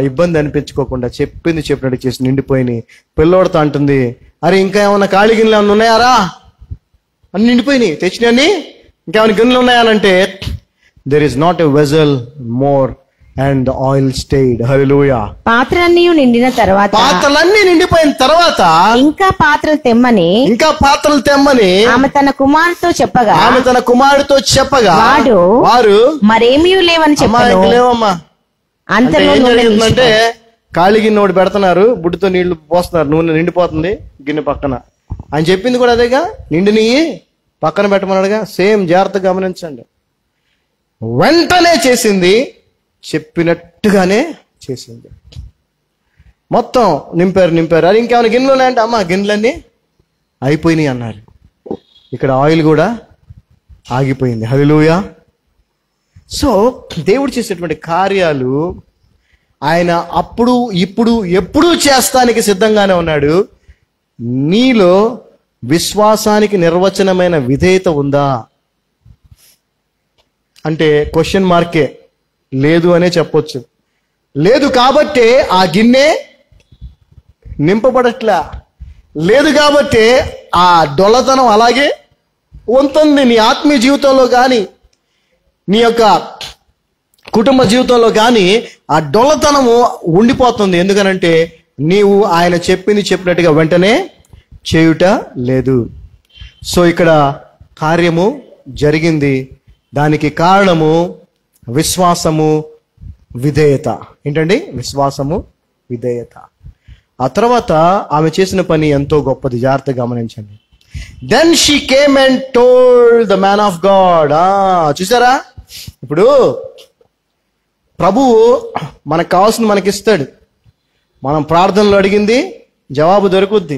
A: ఇబ్బంది అనిపించుకోకుండా చెప్పింది చెప్పినట్టు చేసి నిండిపోయినాయి. పిల్లోడితో అంటుంది, అరే ఇంకా ఏమన్నా ఖాళీ గిన్నెలు ఏమన్నా ఉన్నాయారా? అన్ని నిండిపోయినాయి. తెచ్చినన్ని ఇంకేమైనా గిన్నెలు ఉన్నాయానంటే there is not a vessel more and the oil stayed. Hallelujah.
B: పాత్రలన్నీ నిండిన తర్వాత,
A: పాత్రలన్నీ నిండిపోయిన తర్వాత
B: ఇంకా పాత్రలు తెమ్మని ఆమె తన కుమారుడితో చెప్పగా వారు మరేమీ లేవని చెప్పారు.
A: లేవమ్మా. అంటే ఖాళీ గిన్నె ఒకటి పెడుతున్నారు, బుడ్డితో నీళ్లు పోస్తున్నారు, నూనె నిండిపోతుంది గిన్నె పక్కన. ఆయన చెప్పింది కూడా అదేగా, నిండినయ్యి పక్కన పెట్టమన్నాడుగా, సేమ్ జాగ్రత్తగా గమనించండి. వెంటనే చేసింది, చెప్పినట్టుగానే చేసింది. మొత్తం నింపారు. అది ఇంకేమైనా గిన్నెలు ఉన్నాయంటే, అమ్మ గిన్నెలన్నీ అయిపోయినాయి అన్నారు. ఇక్కడ ఆయిల్ కూడా ఆగిపోయింది. హల్లెలూయా. సో దేవుడు చేసేటువంటి కార్యాలు ఆయన అప్పుడు, ఇప్పుడు, ఎప్పుడూ చేస్తానికి సిద్ధంగానే ఉన్నాడు. నీలో విశ్వాసానికి నిర్వచనమైన విధేయత ఉందా అంటే క్వశ్చన్ మార్కే. లేదు అనే చెప్పొచ్చు. లేదు కాబట్టే ఆ గిన్నె నింపబడట్లా. లేదు కాబట్టే ఆ డొల్లతనం అలాగే ఉంటుంది. నీ ఆత్మీయ జీవితంలో కానీ, నీ యొక్క కుటుంబ జీవితంలో కానీ ఆ డొల్లతనము ఉండిపోతుంది. ఎందుకనంటే నీవు ఆయన చెప్పినట్టుగా వెంటనే చేయుట లేదు. సో ఇక్కడ కార్యము జరిగింది. దానికి కారణము విశ్వాసము, విధేయత. ఏంటండి? విశ్వాసము, విధేయత. ఆ తర్వాత ఆమె చేసిన పని ఎంతో గొప్పది. జాగ్రత్తగా గమనించండి. Then she came and told the man of God. చూసారా, ఇప్పుడు ప్రభువు మనకు కావాల్సింది మనకిస్తాడు. మనం ప్రార్థనలు అడిగింది జవాబు దొరుకుద్ది.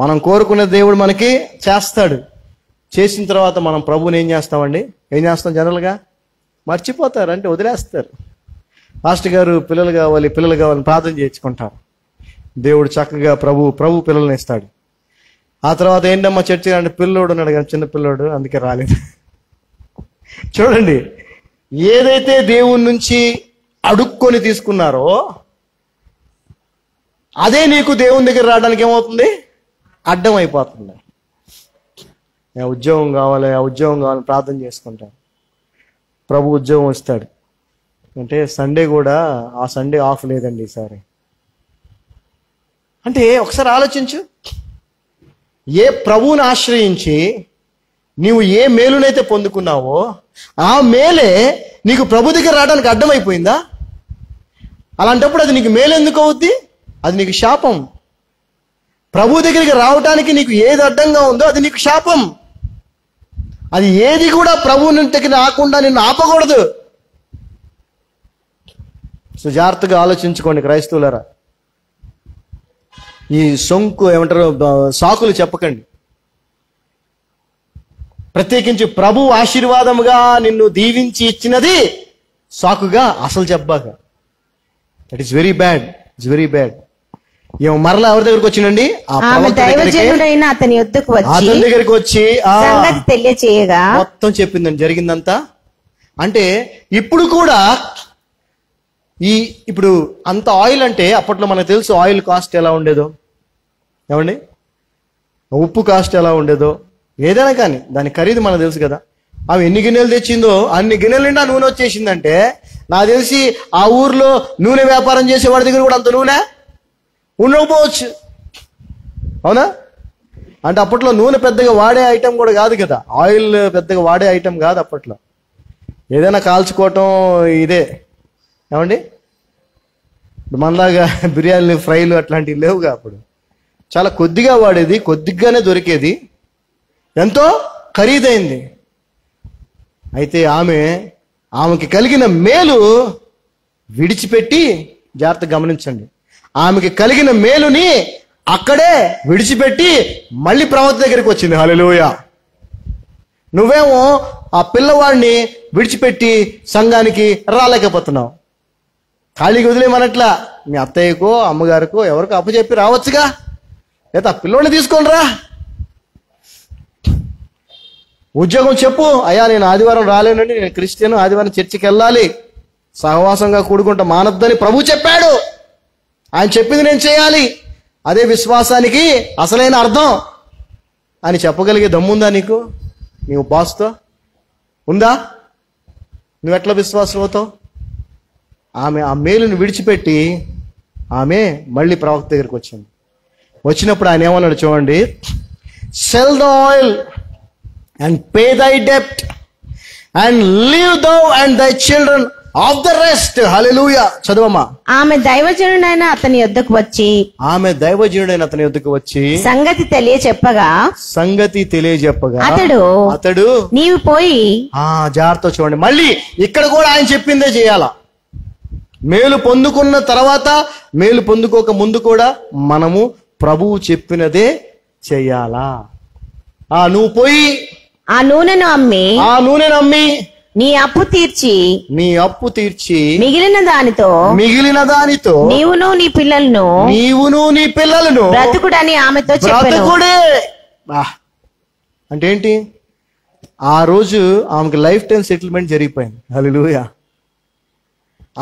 A: మనం కోరుకునే దేవుడు మనకి చేస్తాడు. చేసిన తర్వాత మనం ప్రభువుని ఏం చేస్తామండి? ఏం చేస్తాం? జనరల్గా మర్చిపోతారు, అంటే వదిలేస్తారు. మాస్టర్ గారు పిల్లలు కావాలని ప్రార్థన చేయించుకుంటారు. దేవుడు చక్కగా ప్రభు పిల్లల్ని ఇస్తాడు. ఆ తర్వాత ఏంటమ్మా చర్చి అంటే పిల్లోడు ఉన్నాడు కానీ చిన్న పిల్లోడు, అందుకే రాలేదు. చూడండి, ఏదైతే దేవుని నుంచి అడుక్కొని తీసుకున్నారో అదే నీకు దేవుని దగ్గర రావడానికి ఏమవుతుంది? అడ్డం అయిపోతుంది. ఆ ఉద్యోగం కావాలని ప్రార్థన చేసుకుంటారు. ప్రభు ఉద్యోగం ఇస్తాడు అంటే సండే కూడా ఆ సండే ఆఫ్ లేదండి ఈసారి. అంటే ఒకసారి ఆలోచించు, ఏ ప్రభువుని ఆశ్రయించి నీవు ఏ మేలునైతే పొందుకున్నావో ఆ మేలే నీకు ప్రభు దగ్గర రావడానికి అడ్డమైపోయిందా? అలాంటప్పుడు అది నీకు మేలు ఎందుకు అవుద్ది? అది నీకు శాపం. ప్రభు దగ్గరికి రావడానికి నీకు ఏది అడ్డంగా ఉందో అది నీకు శాపం. అది ఏది కూడా ప్రభువుని దగ్గర రాకుండా నిన్ను ఆపకూడదు. సో జాగ్రత్తగా ఆలోచించుకోండి క్రైస్తవులారా. ఈ సొంకు ఏమంటారు, సాకులు చెప్పకండి. ప్రత్యేకించి ప్రభు ఆశీర్వాదముగా నిన్ను దీవించి ఇచ్చినది సాకుగా అసలు చెప్పాక. That is very bad. It's very bad. ఏమో మరలా ఎవరి దగ్గరికి వచ్చిందండి?
B: అతని దగ్గరికి వచ్చి తెలియచేయగా
A: మొత్తం చెప్పిందండి జరిగిందంతా. అంటే ఇప్పుడు కూడా ఇప్పుడు అంత ఆయిల్ అంటే అప్పట్లో మనకు తెలుసు ఆయిల్ కాస్ట్ ఎలా ఉండేదో. ఏమండి, ఉప్పు కాస్ట్ ఎలా ఉండేదో, ఏదైనా కానీ దాని ఖరీదు మనకు తెలుసు కదా. ఆమె ఎన్ని గిన్నెలు తెచ్చిందో అన్ని గిన్నెల నిండా నూనె వచ్చేసిందంటే నాకు తెలిసి ఆ ఊర్లో నూనె వ్యాపారం చేసేవాడి దగ్గర కూడా అంత నూనె ఉండకపోవచ్చు. అవునా? అంటే అప్పట్లో నూనె పెద్దగా వాడే ఐటెం కూడా కాదు కదా. ఆయిల్ పెద్దగా వాడే ఐటెం కాదు అప్పట్లో. ఏదైనా కాల్చుకోవటం ఇదే. ఏమండి, మనలాగా బిర్యానీలు, ఫ్రైలు అట్లాంటివి లేవుగా. అప్పుడు చాలా కొద్దిగా వాడేది, కొద్దిగానే దొరికేది, ఎంతో ఖరీదైంది. అయితే ఆమెకి కలిగిన మేలు విడిచిపెట్టి, జాగ్రత్తగా గమనించండి, ఆమెకి కలిగిన మేలుని అక్కడే విడిచిపెట్టి మళ్ళీ ప్రవక్త దగ్గరికి వచ్చింది. హల్లెలూయా. నువ్వేమో ఆ పిల్లవాడిని విడిచిపెట్టి సంఘానికి రాలేకపోతున్నావు. ఖాళీకి వదిలేమనట్లా. మీ అత్తయ్యకో అమ్మగారికో ఎవరికో అప్పచెప్పి రావచ్చుగా. లేదా ఆ పిల్లోడిని తీసుకొని రా. ఉద్యోగం చెప్పు, అయ్యా నేను ఆదివారం రాలేనండి, నేను క్రిస్టియన్, ఆదివారం చర్చికి వెళ్ళాలి, సహవాసంగా కూడుకుంటా మానొద్దని ప్రభు చెప్పాడు. ఆయన చెప్పింది నేను చేయాలి. అదే విశ్వాసానికి అసలైన అర్థం అని చెప్పగలిగే దమ్ముందా నీకు? నీవు బాస్తో ఉందా? నువ్వెట్లా విశ్వాసం అవుతావు? ఆమె ఆ మేలుని విడిచిపెట్టి ఆమె మళ్ళీ ప్రవక్త దగ్గరికి వచ్చింది. వచ్చినప్పుడు ఆయన ఏమన్నాడు చూడండి, sell the oil and pay thy డెప్ట్ and live thou and thy children of the rest. Hallelujah. చదవమ్మా.
B: ఆమె దైవజనుడైన అతని యొద్దకు వచ్చి సంగతి తెలియజెప్పగా అతడు నీవు పోయి.
A: జాగ్రత్త చూడండి, మళ్ళీ ఇక్కడ కూడా ఆయన చెప్పిందే చేయాలా. మేలు పొందుకున్న తర్వాత, మేలు పొందుకోక ముందు కూడా మనము ప్రభువు చెప్పినదే చెయ్యాలా. నువ్వు పోయి
B: ఆ నూనెను అమ్మి నీ అప్పు తీర్చి మిగిలిన దానితో నీవును నీ పిల్లలను బ్రతుకుడని ఆమెతో చెప్పెను.
A: అంటే ఏంటి? ఆ రోజు ఆమెకు లైఫ్ టైం సెటిల్మెంట్ జరిగిపోయింది. హల్లెలూయా.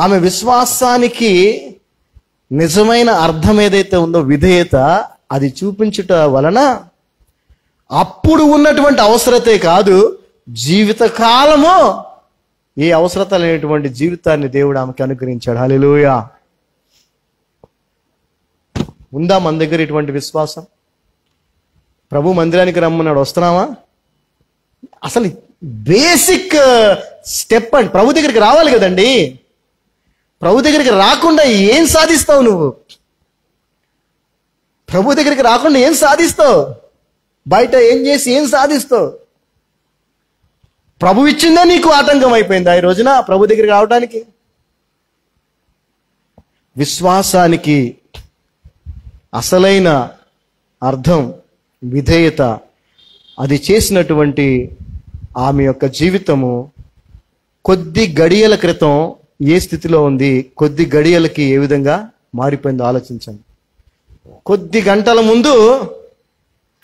A: ఆమె విశ్వాసానికి నిజమైన అర్థం ఏదైతే ఉందో, విధేయత, అది చూపించుట వలన అప్పుడు ఉన్నటువంటి అవసరతే కాదు, జీవిత కాలము ఏ అవసరత లేనటువంటి జీవితాన్ని దేవుడు ఆమెకి అనుగ్రహించాడు. హల్లెలూయా. ఉందా మన దగ్గర ఇటువంటి విశ్వాసం? ప్రభు మందిరానికి రమ్మన్నాడు, వస్తున్నావా? అసలు బేసిక్ స్టెప్ అండి. ప్రభు దగ్గరికి రావాలి కదండి. ప్రభు దగ్గరికి రాకుండా ఏం సాధిస్తావు నువ్వు? ప్రభు దగ్గరికి రాకుండా ఏం సాధిస్తావు? బయట ఏం చేసి ఏం సాధిస్తావు? ప్రభు ఇచ్చిందే నీకు ఆటంకం అయిపోయిందా ఈ రోజున ప్రభు దగ్గరికి రావడానికి? విశ్వాసానికి అసలైన అర్థం విధేయత. అది చేసినటువంటి ఆమె యొక్క జీవితము కొద్ది గడియల క్రితం ఏ స్థితిలో ఉంది, కొద్ది గడియలకి ఏ విధంగా మారిపోయిందో ఆలోచించండి. కొద్ది గంటల ముందు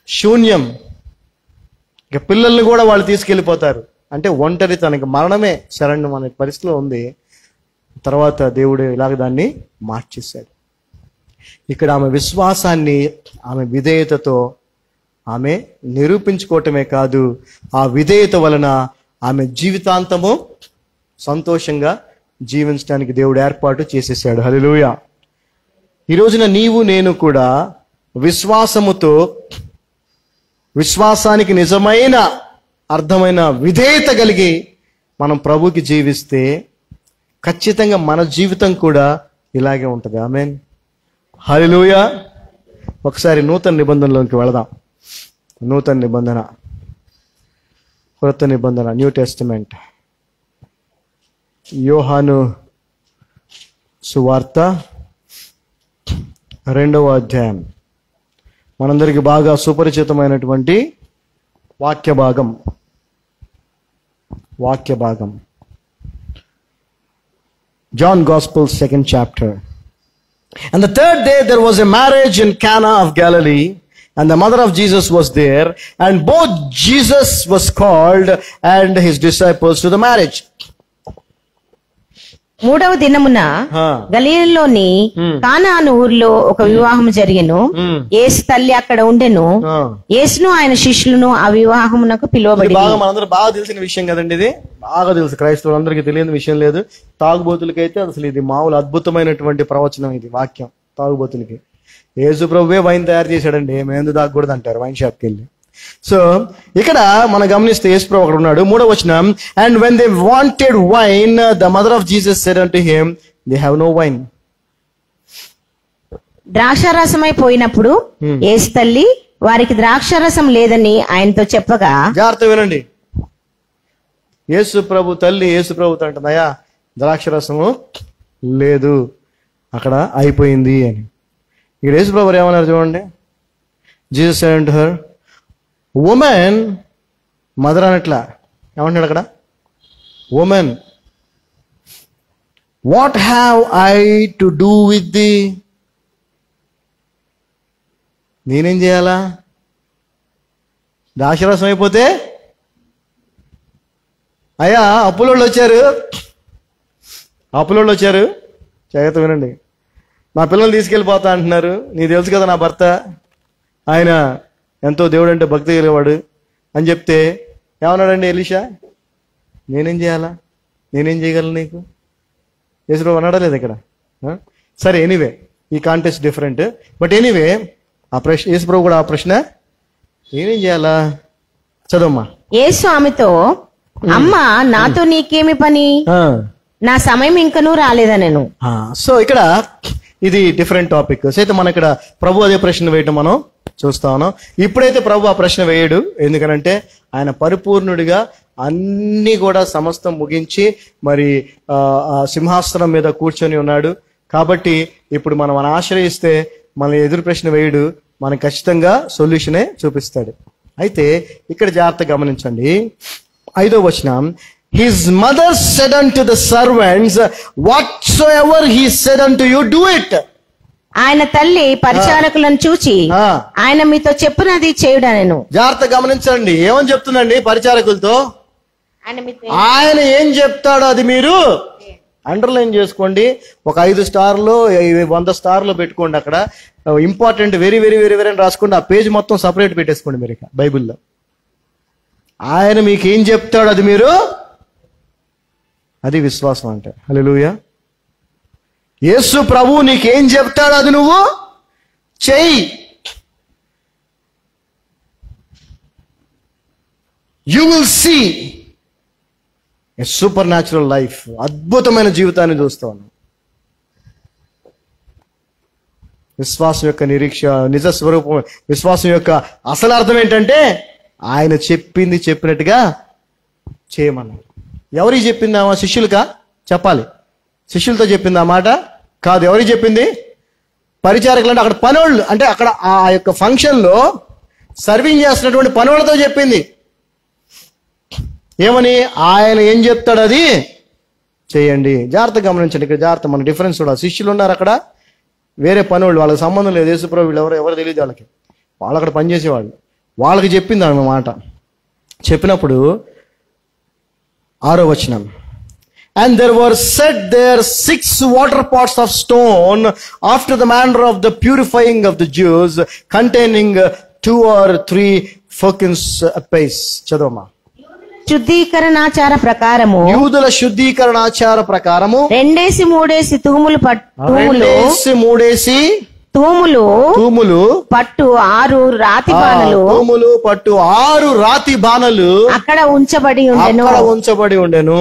A: శూన్యం, ఇక పిల్లల్ని కూడా వాళ్ళు తీసుకెళ్ళిపోతారు. అంటే ఒంటరితనానికి, మరణమే శరణ్యం అనే పరిస్థితిలో ఉంది. తర్వాత దేవుడు ఇలాగ దాన్ని మార్చేశాడు. ఇక్కడ ఆమె విశ్వాసాన్ని, ఆమె విధేయతతో ఆమె నిరూపించుకోవటమే కాదు, ఆ విధేయత వలన ఆమె జీవితాంతము సంతోషంగా జీవించడానికి దేవుడు ఏర్పాటు చేసేసాడు. హల్లెలూయా. ఈ రోజున నీవు నేను కూడా విశ్వాసముతో, విశ్వాసానికి నిజమైన అర్థమైన విధేయత కలిగి మనం ప్రభుకి జీవిస్తే ఖచ్చితంగా మన జీవితం కూడా ఇలాగే ఉంటుంది. ఆమేన్. హల్లెలూయా. ఒకసారి నూతన నిబంధనలోకి వెళదాం. నూతన నిబంధన, కొత్త నిబంధన, న్యూ టెస్టిమెంట్. యోహాను సువార్త 2వ అధ్యాయం. మనందరికి బాగా సుపరిచితమైనటువంటి వాక్య భాగం. John Gospel 2nd chapter. And the third day there was a marriage in Cana of Galilee, and the mother of Jesus was there, and both Jesus was called and his disciples to the marriage.
B: మూడవ దినమున గలిలయలోని కానా అను ఊరిలో ఒక వివాహం జరిగెను. యేసు తల్లి అక్కడ ఉండెను. యేసును ఆయన శిష్యులను ఆ వివాహమునకు పిలువబడి.
A: మనందరూ బాగా తెలిసిన విషయం కదండి. ఇది బాగా తెలుసు, క్రైస్తవులందరికీ తెలియని విషయం లేదు. తాగుబోతులకైతే అసలు ఇది మామూలు అద్భుతమైనటువంటి ప్రవచనం. ఇది వాక్యం తాగుబోతులకి. యేసు ప్రభువే వైన్ తయారు చేశాడండి, మేము తాగకూడదు అంటారు వైన్ షాప్కి వెళ్ళి. సో ఇక్కడ మనం గమనిస్తే యేసు ప్రభు అక్కడ ఉన్నాడు. 3వ వచనం. And when they wanted wine, the mother of Jesus said unto him, they have no wine.
B: ద్రాక్షారసమైపోయినప్పుడు యేసు తల్లి వారికి ద్రాక్షారసం లేదని ఆయనతో చెప్పగా.
A: జాగ్రత్త వినండి. యేసు ప్రభు తల్లి యేసు ప్రభుతో అంటుందయ్యా, ద్రాక్షరసము లేదు, అక్కడ అయిపోయింది అని. ఇక్కడ యేసు ప్రభు ఏమన్నారు చూడండి. Jesus said unto her, woman, mother అనట్లా, ఏమంటున్నాడు అక్కడ? Woman, what have I to do with thee? నేనేం చేయాలా? ద్రాక్షరసం అయిపోతే అయ్యా అప్పులోళ్ళు వచ్చారు. జాగ్రత్త వినండి. నా పిల్లల్ని తీసుకెళ్ళిపోతా అంటున్నారు. నీకు తెలుసు కదా నా భర్త, ఆయన ఎంతో దేవుడు అంటే భక్తి కలిగేవాడు అని చెప్తే ఏమన్నాడండి ఎలీషా? నేనేం చేయాలా? నేనేం చేయగలను నీకు? యేసుప్రభు అన్నాడా లేదు ఇక్కడ? సరే, ఎనీవే ఈ కాంటెక్స్ట్ డిఫరెంట్. బట్ ఎనీవే ఆ ప్రశ్న, యేసుప్రభు కూడా ఆ ప్రశ్న, నేనేం చేయాలా? చదవమ్మా.
B: యేసు ఆమెతో, అమ్మా నాతో నీకేమి పని? నా సమయం ఇంకనూ రాలేదనెను.
A: సో ఇక్కడ ఇది డిఫరెంట్ టాపిక్. అయితే మనం ఇక్కడ ప్రభు అదే ప్రశ్న వేయటం మనం చూస్తా ఉన్నాం. ఇప్పుడైతే ప్రభు ఆ ప్రశ్న వేయడు, ఎందుకనంటే ఆయన పరిపూర్ణుడిగా అన్ని కూడా సమస్తం ముగించి మరి సింహాసనం మీద కూర్చొని ఉన్నాడు. కాబట్టి ఇప్పుడు మనం ఆశ్రయిస్తే మన ఎదురు ప్రశ్న వేయడు, మనకు ఖచ్చితంగా సొల్యూషనే చూపిస్తాడు. అయితే ఇక్కడ జాగ్రత్త గమనించండి, 5వ వచనం, His mother said unto the servants, whatsoever he said unto you, do it.
B: ఆయన తల్లి పరిచారకులను చూచి ఆయన మీతో చెప్పునది చేయుడనెను.
A: జాగ్రత్త గమనించండి, ఏమని చెప్తుందండి పరిచారకులతో? ఆయన ఏం చెప్తాడో అది మీరు అండర్లైన్ చేసుకోండి. ఒక 5 స్టార్లు 100 స్టార్లు పెట్టుకోండి. అక్కడ important, very very very very అని రాసుకోండి. ఆ పేజ్ మొత్తం సపరేట్ పెట్టేసుకోండి మీరు ఇక బైబిల్లో. ఆయన మీకు ఏం చెప్తాడు అది మీరు, అది విశ్వాసం అంటే. హల్లెలూయా. యేసు ప్రభు నీకేం చెప్తాడు అది నువ్వు చెయ్యి. You will see a supernatural life. అద్భుతమైన జీవితాన్ని చూస్తాను. విశ్వాసం యొక్క నిరీక్ష, నిజ స్వరూపం, విశ్వాసం యొక్క అసలు అర్థం ఏంటంటే ఆయన చెప్పింది చెప్పినట్టుగా చేయమన్నాడు. ఎవరికి చెప్పింది? ఆ శిష్యులకా? చెప్పాలి. శిష్యులతో చెప్పింది ఆ మాట కాదు. ఎవరికి చెప్పింది? పరిచారకులు అంటే అక్కడ పనోళ్ళు, అంటే అక్కడ ఆ యొక్క ఫంక్షన్ లో సర్వింగ్ చేస్తున్నటువంటి పనోళ్ళతో చెప్పింది. ఏమని? ఆయన ఏం చెప్తాడు అది చేయండి. జాగ్రత్త గమనించండి, ఇక్కడ జాగ్రత్త మన డిఫరెన్స్ కూడా. శిష్యులు ఉన్నారు అక్కడ, వేరే పనోళ్ళు, వాళ్ళకి సంబంధం లేదు. యేసుప్రభు వీళ్ళు ఎవరు తెలియదు వాళ్ళకి, వాళ్ళు అక్కడ పనిచేసేవాళ్ళు. వాళ్ళకి చెప్పింది అన్నమాట. చెప్పినప్పుడు 6వ వచనం, and there were set there 6 water pots of stone after the manner of the purifying of the Jews, containing 2 or 3 firkins apiece. చదవమా.
B: శుద్ధీకరణాచార ప్రకారము,
A: యూదుల శుద్ధీకరణాచార ప్రకారము
B: 2-3 తూములు
A: తూములు
B: పట్టు 6 రాతి బాణలు,
A: తూములు పట్టు 6 రాతి బాణలు
B: అక్కడ ఉంచబడి
A: ఉండెను.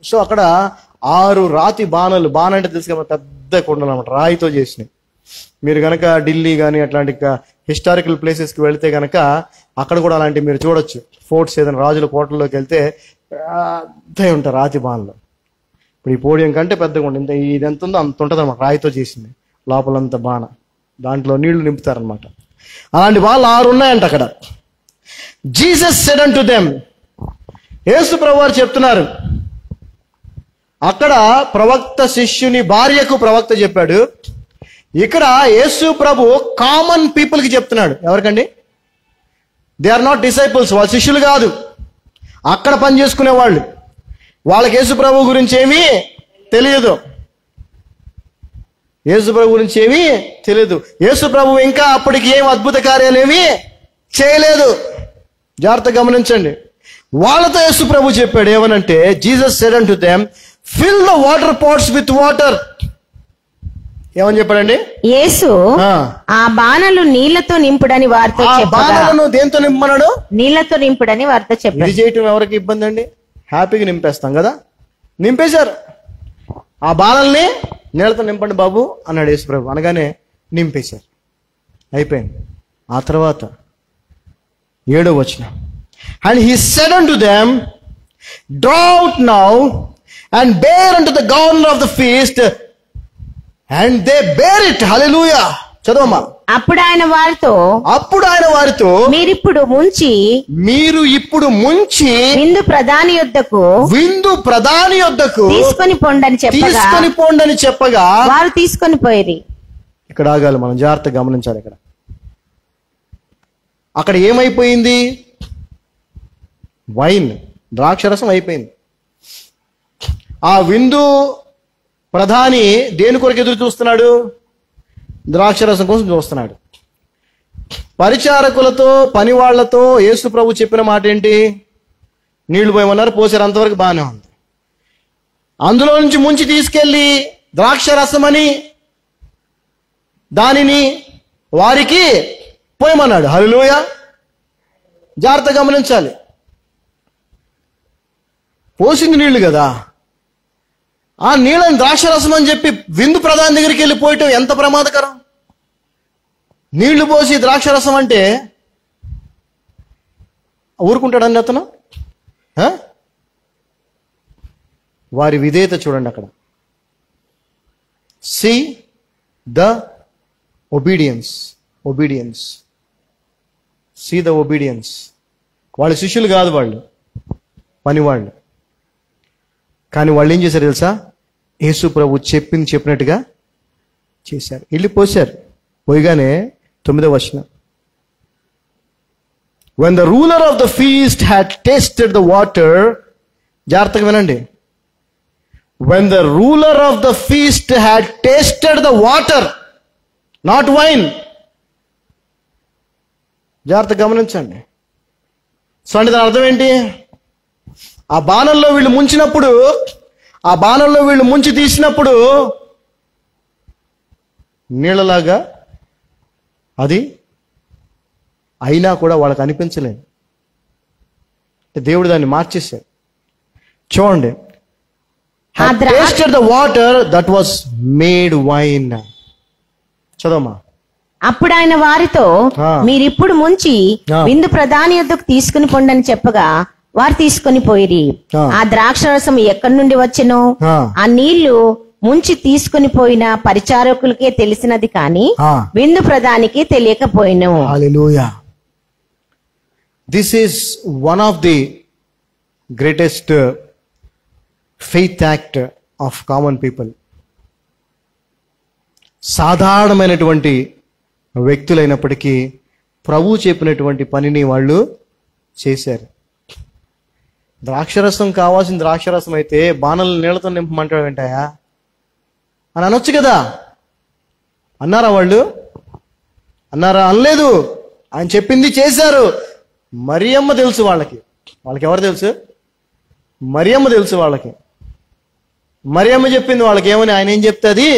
A: సో అక్కడ 6 రాతి బాణలు. బాణ అంటే తెలుసు కదా, పెద్ద కొండలు అన్నమాట, రాయితో చేసినాయి. మీరు గనక ఢిల్లీ కానీ అట్లాంటి హిస్టారికల్ ప్లేసెస్ కి వెళితే గనక అక్కడ కూడా అలాంటివి మీరు చూడొచ్చు. ఫోర్ట్స్, ఏదైనా రాజుల కోటల్లోకి వెళ్తే పెద్దవి ఉంటాయి రాతి బాణలు. ఇప్పుడు ఈ పోడియం కంటే పెద్దగా ఉంటుంది. ఇది ఎంత ఉందో అంత ఉంటుంది అనమాట, రాయితో చేసింది. లోపలంతా బాణ, దాంట్లో నీళ్లు నింపుతారనమాట. అలాంటి వాళ్ళు 6 ఉన్నాయంట అక్కడ. జీసస్ సెడ్ అంటు దెమ్, యేసు ప్రభు వారు చెప్తున్నారు. అక్కడ ప్రవక్త శిష్యుని భార్యకు ప్రవక్త చెప్పాడు. ఇక్కడ యేసు ప్రభు కామన్ పీపుల్ కి చెప్తున్నాడు. ఎవరికండి? దే ఆర్ నాట్ డిసైపుల్స్, వాళ్ళ శిష్యులు కాదు, అక్కడ పని చేసుకునే వాళ్ళు. వాళ్ళకి యేసు ప్రభు గురించి ఏమీ తెలియదు. యేసు ప్రభు గురించి ఏమీ తెలియదు. యేసు ప్రభు ఇంకా అప్పటికి ఏం అద్భుత కార్యాలు ఏమీ చేయలేదు. జాగ్రత్త గమనించండి. వాళ్ళతో యేసు ప్రభు చెప్పాడు ఏమనంటే, Jesus said unto them, fill the water pots with water. ఏమని చెప్పాడండి?
B: యేసు ఆ బాణలు నీళ్లతో నింపుడని వారితో చెప్పగా,
A: బాణలను దేంతో నింపమన్నాడు?
B: నీళ్లతో నింపుడని వారితో చెప్పాడు.
A: ఇది చేయటం ఎవరికి ఇబ్బంది అండి? హ్యాపీగా నింపేస్తాం కదా. నింపేశారు. ఆ బాణల్ని నీళ్లతో నింపండి బాబు అన్నాడు యేసు ప్రభు. అనగానే నింపేశారు, అయిపోయింది. ఆ తర్వాత 7వ వచనం, and he said unto them, draw out now and bear unto the governor of the feast, and they bear it. Hallelujah. చదవమ్మా.
B: అప్పుడు ఆయన వారితో
A: మీరు ఇప్పుడు ముంచి
B: విందు ప్రధాని యొద్దకు తీసుకొని పోండని చెప్పగా వారు తీసుకొని పోయిరి.
A: ఇక్కడ ఆగాలి మనం, జాగ్రత్తగా గమనించాలి. అక్కడ ఏమైపోయింది? వైన్, ద్రాక్షరసం అయిపోయింది. ఆ విందు ప్రధాని దేని కొరకు ఎదురు చూస్తున్నాడు? ద్రాక్షరసం కోసం చూస్తున్నాడు. పరిచారకులతో, పని వాళ్లతో యేసు ప్రభు చెప్పిన మాట ఏంటి? నీళ్లు పోయమన్నారు, పోసారు, అంతవరకు బాగానే ఉంది. అందులో నుంచి ముంచి తీసుకెళ్లి ద్రాక్షరసమని దానిని వారికి పోయమన్నాడు. హల్లెలూయా. జాగ్రత్త గమనించాలి. పోసింది నీళ్లు కదా, ఆ నీళ్ళని ద్రాక్షరసం అని చెప్పి విందు ప్రధాని దగ్గరికి వెళ్ళిపోయటం ఎంత ప్రమాదకరం. నీళ్లు పోసి ద్రాక్షరసం అంటే ఊరుకుంటాడండి అతను? వారి విధేయత చూడండి అక్కడ. See the obedience, obedience, see the obedience. వాళ్ళ శిష్యులు కాదు, వాళ్ళు పనివాళ్ళు. కానీ వాళ్ళు ఏం చేశారు తెలుసా? యేసు ప్రభు చెప్పినట్టుగా చేశారు. వెళ్ళి పోశారు. పోయిగానే 9వ వచనం, when the ruler of the feast had tasted the water, జాగ్రత్తగా వినండి, when the ruler of the feast had tasted the water, not wine. జాగ్రత్తగా గమనించండి. సో అంటే దాని అర్థం ఏంటి? ఆ బాణంలో వీళ్ళు ముంచినప్పుడు, ఆ బాణంలో వీళ్ళు ముంచి తీసినప్పుడు నీళ్ళలాగా అది అయినా కూడా వాళ్ళకి అనిపించలేదు. దేవుడు దాన్ని మార్చేశాడు. చూడండి, tasted the water that was made wine. చదవమ్మా.
B: అప్పుడు ఆయన వారితో, మీరిప్పుడు ముంచి విందు ప్రధాని యొద్దకు తీసుకుని పొండని చెప్పగా వారు తీసుకుని పోయిరి. ఆ ద్రాక్షరసం ఎక్కడి నుండి వచ్చెనో ఆ నీళ్లు ముంచి తీసుకుని పోయిన పరిచారకులకే తెలిసినది కానీ విందు ప్రధానికి తెలియకపోయిను.
A: హల్లెలూయా. This is one of the greatest faith act of common people. సాధారణమైనటువంటి వ్యక్తులైనప్పటికీ ప్రభు చెప్పినటువంటి పనిని వాళ్ళు చేశారు. ద్రాక్షరసం కావాల్సిన ద్రాక్షరసం అయితే బాణలు నీళ్లతో నింపమంటాడు వెంటయా అని అనొచ్చు కదా. అన్నారా వాళ్ళు? అన్నారా? అనలేదు. ఆయన చెప్పింది చేశారు. మరియమ్మ తెలుసు వాళ్ళకి. వాళ్ళకి ఎవరు తెలుసు? మరియమ్మ తెలుసు వాళ్ళకి. మరియమ్మ చెప్పింది వాళ్ళకి ఏమని? ఆయన ఏం చెప్తే అది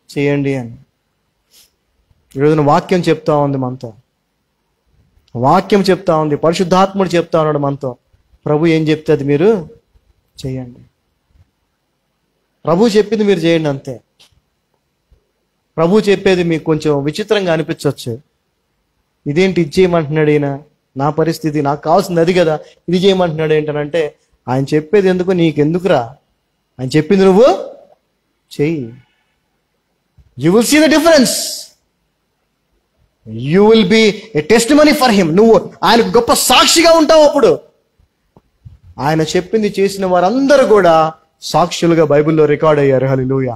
A: చేయండి అని. ఈరోజున వాక్యం చెప్తా ఉంది మనతో. వాక్యం చెప్తా ఉంది, పరిశుద్ధాత్ముడు చెప్తా ఉన్నాడు మనతో. ప్రభు ఏం చెప్తే అది మీరు చేయండి. ప్రభు చెప్పింది మీరు చేయండి అంతే. ప్రభు చెప్పేది మీకు కొంచెం విచిత్రంగా అనిపించవచ్చు. ఇదేంటి ఇది చేయమంటున్నాడు ఈయన, నా పరిస్థితి నాకు కావాల్సింది అది కదా, ఇది చేయమంటున్నాడు ఏంటనంటే, ఆయన చెప్పేది ఎందుకు, నీకెందుకురా? ఆయన చెప్పింది నువ్వు చెయ్యి. You will see the difference. You will be a testimony for him. నువ్వు ఆయనకు గొప్ప సాక్షిగా ఉంటావు. అప్పుడు ఆయన చెప్పింది చేసిన వారందరూ కూడా సాక్షులుగా బైబిల్లో రికార్డ్ అయ్యారు. హల్లెలూయా.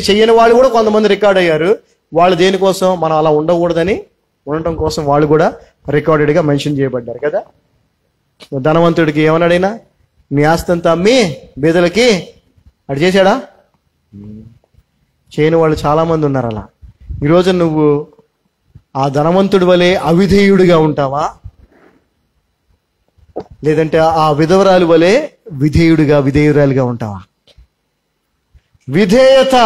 A: చెయ్యని వాళ్ళు కూడా కొంతమంది రికార్డ్ అయ్యారు. వాళ్ళు దేనికోసం? మనం అలా ఉండకూడదని, ఉండటం కోసం వాళ్ళు కూడా రికార్డెడ్గా మెన్షన్ చేయబడ్డారు కదా. ధనవంతుడికి ఏమన్నాడైనా, నీ ఆస్తి అంతా అమ్మి బీదలకి అటు చేశాడా? చేయని వాళ్ళు చాలా మంది ఉన్నారు అలా. ఈరోజు నువ్వు ఆ ధనవంతుడి వలె అవిధేయుడిగా ఉంటావా, లేదంటే ఆ విధవరాలు వలె విధేయురాలుగా ఉంటావా? విధేయత,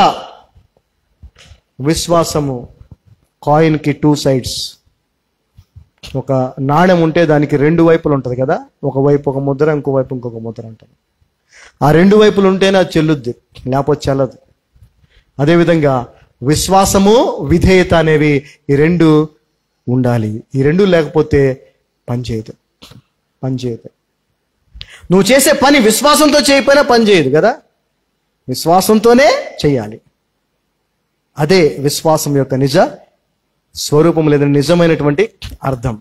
A: విశ్వాసము కాయిన్కి 2 sides. ఒక నాణెం ఉంటే దానికి 2 వైపులు ఉంటుంది కదా. ఒకవైపు ఒక ముద్ర, ఇంకో వైపు ఇంకొక ముద్ర ఉంటుంది. ఆ 2 వైపులు ఉంటేనే అది చెల్లుద్ది, లేకపోతే చెల్లదు. అదేవిధంగా విశ్వాసము, విధేయత అనేవి ఈ 2 ఉండాలి. ఈ 2 లేకపోతే పనిచేయదు. నువ్వు చేసే పని విశ్వాసంతో చేయకపోయినా పనిచేయదు కదా. విశ్వాసంతోనే చెయ్యాలి. అదే విశ్వాసం యొక్క నిజ స్వరూపం, లేదా నిజమైనటువంటి అర్థం.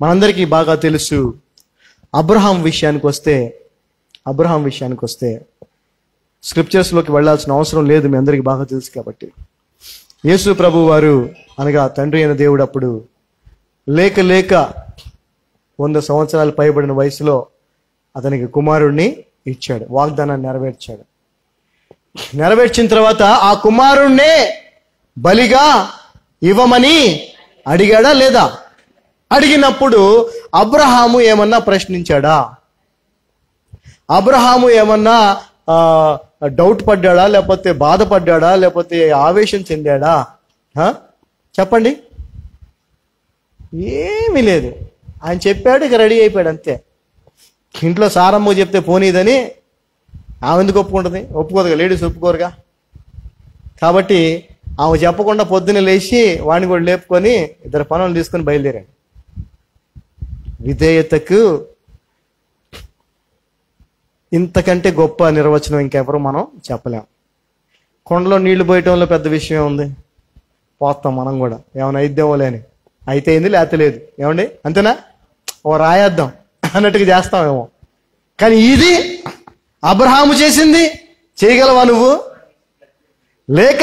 A: మనందరికీ బాగా తెలుసు. అబ్రహాం విషయానికి వస్తే స్క్రిప్చర్స్లోకి వెళ్ళాల్సిన అవసరం లేదు, మీ అందరికీ బాగా తెలుసు కాబట్టి. యేసు ప్రభు వారు అనగా తండ్రి అయిన దేవుడు అప్పుడు లేక 100 సంవత్సరాలు పైబడిన వయసులో అతనికి కుమారుణ్ణి ఇచ్చాడు. వాగ్దానాన్ని నెరవేర్చిన తర్వాత ఆ కుమారుణ్ణే బలిగా ఇవ్వమని అడిగాడా లేదా? అడిగినప్పుడు అబ్రహాము ఏమన్నా ప్రశ్నించాడా? అబ్రహాము ఏమన్నా డౌట్ పడ్డాడా, లేకపోతే బాధపడ్డాడా, లేకపోతే ఆవేశం చెందాడా? చెప్పండి. ఏమీ లేదు. ఆయన చెప్పాడు, ఇక రెడీ అయిపోయాడు అంతే. ఇంట్లో సారమ్మ చెప్తే పోనీదని ఆమె ఎందుకు ఒప్పుకుంటుంది? ఒప్పుకోదుగా, లేడీస్ ఒప్పుకోరుగా. కాబట్టి ఆమె చెప్పకుండా పొద్దున్న లేచి వాడిని కూడా లేపుకొని ఇద్దరు పనులు తీసుకొని బయలుదేరాడు. విధేయతకు ఇంతకంటే గొప్ప నిర్వచనం ఇంకెవరు మనం చెప్పలేం. కొండలో నీళ్లు పోయటంలో పెద్ద విషయం ఉంది, పోతాం మనం కూడా, ఏమైనా అయిద్దేమో లేని. అయితే అయింది, లేకపోతే లేదు. ఏమండి, అంతేనా? ఓ రాయేద్దాం అన్నట్టుగా చేస్తామేమో. కానీ ఇది అబ్రహాము చేసింది. చేయగలవా నువ్వు? లేక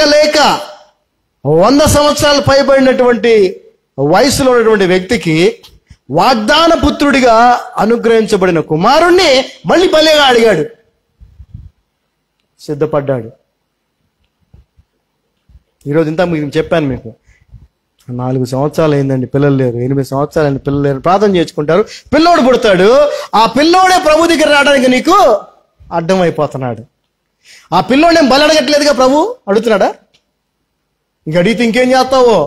A: 100 సంవత్సరాలు పైబడినటువంటి వయసులో ఉన్నటువంటి వ్యక్తికి వాగ్దాన పుత్రుడిగా అనుగ్రహించబడిన కుమారుణ్ణి మళ్ళీ బలిగా అడిగాడు, సిద్ధపడ్డాడు. ఈరోజు ఇంత మీకు చెప్పాను, మీకు 4 సంవత్సరాలు అయిందండి పిల్లలు లేరు, 8 సంవత్సరాలు అయింది పిల్లలు లేరు, ప్రార్థన చేసుకుంటారు, పిల్లోడు పుడతాడు. ఆ పిల్లోడే ప్రభు దగ్గర రావడానికి నీకు అడ్డం అయిపోతున్నాడు. ఆ పిల్లోడేం బలి అడగట్లేదుగా, ప్రభు అడుగుతున్నాడా? ఇంక అడిగితే ఇంకేం చేస్తావో?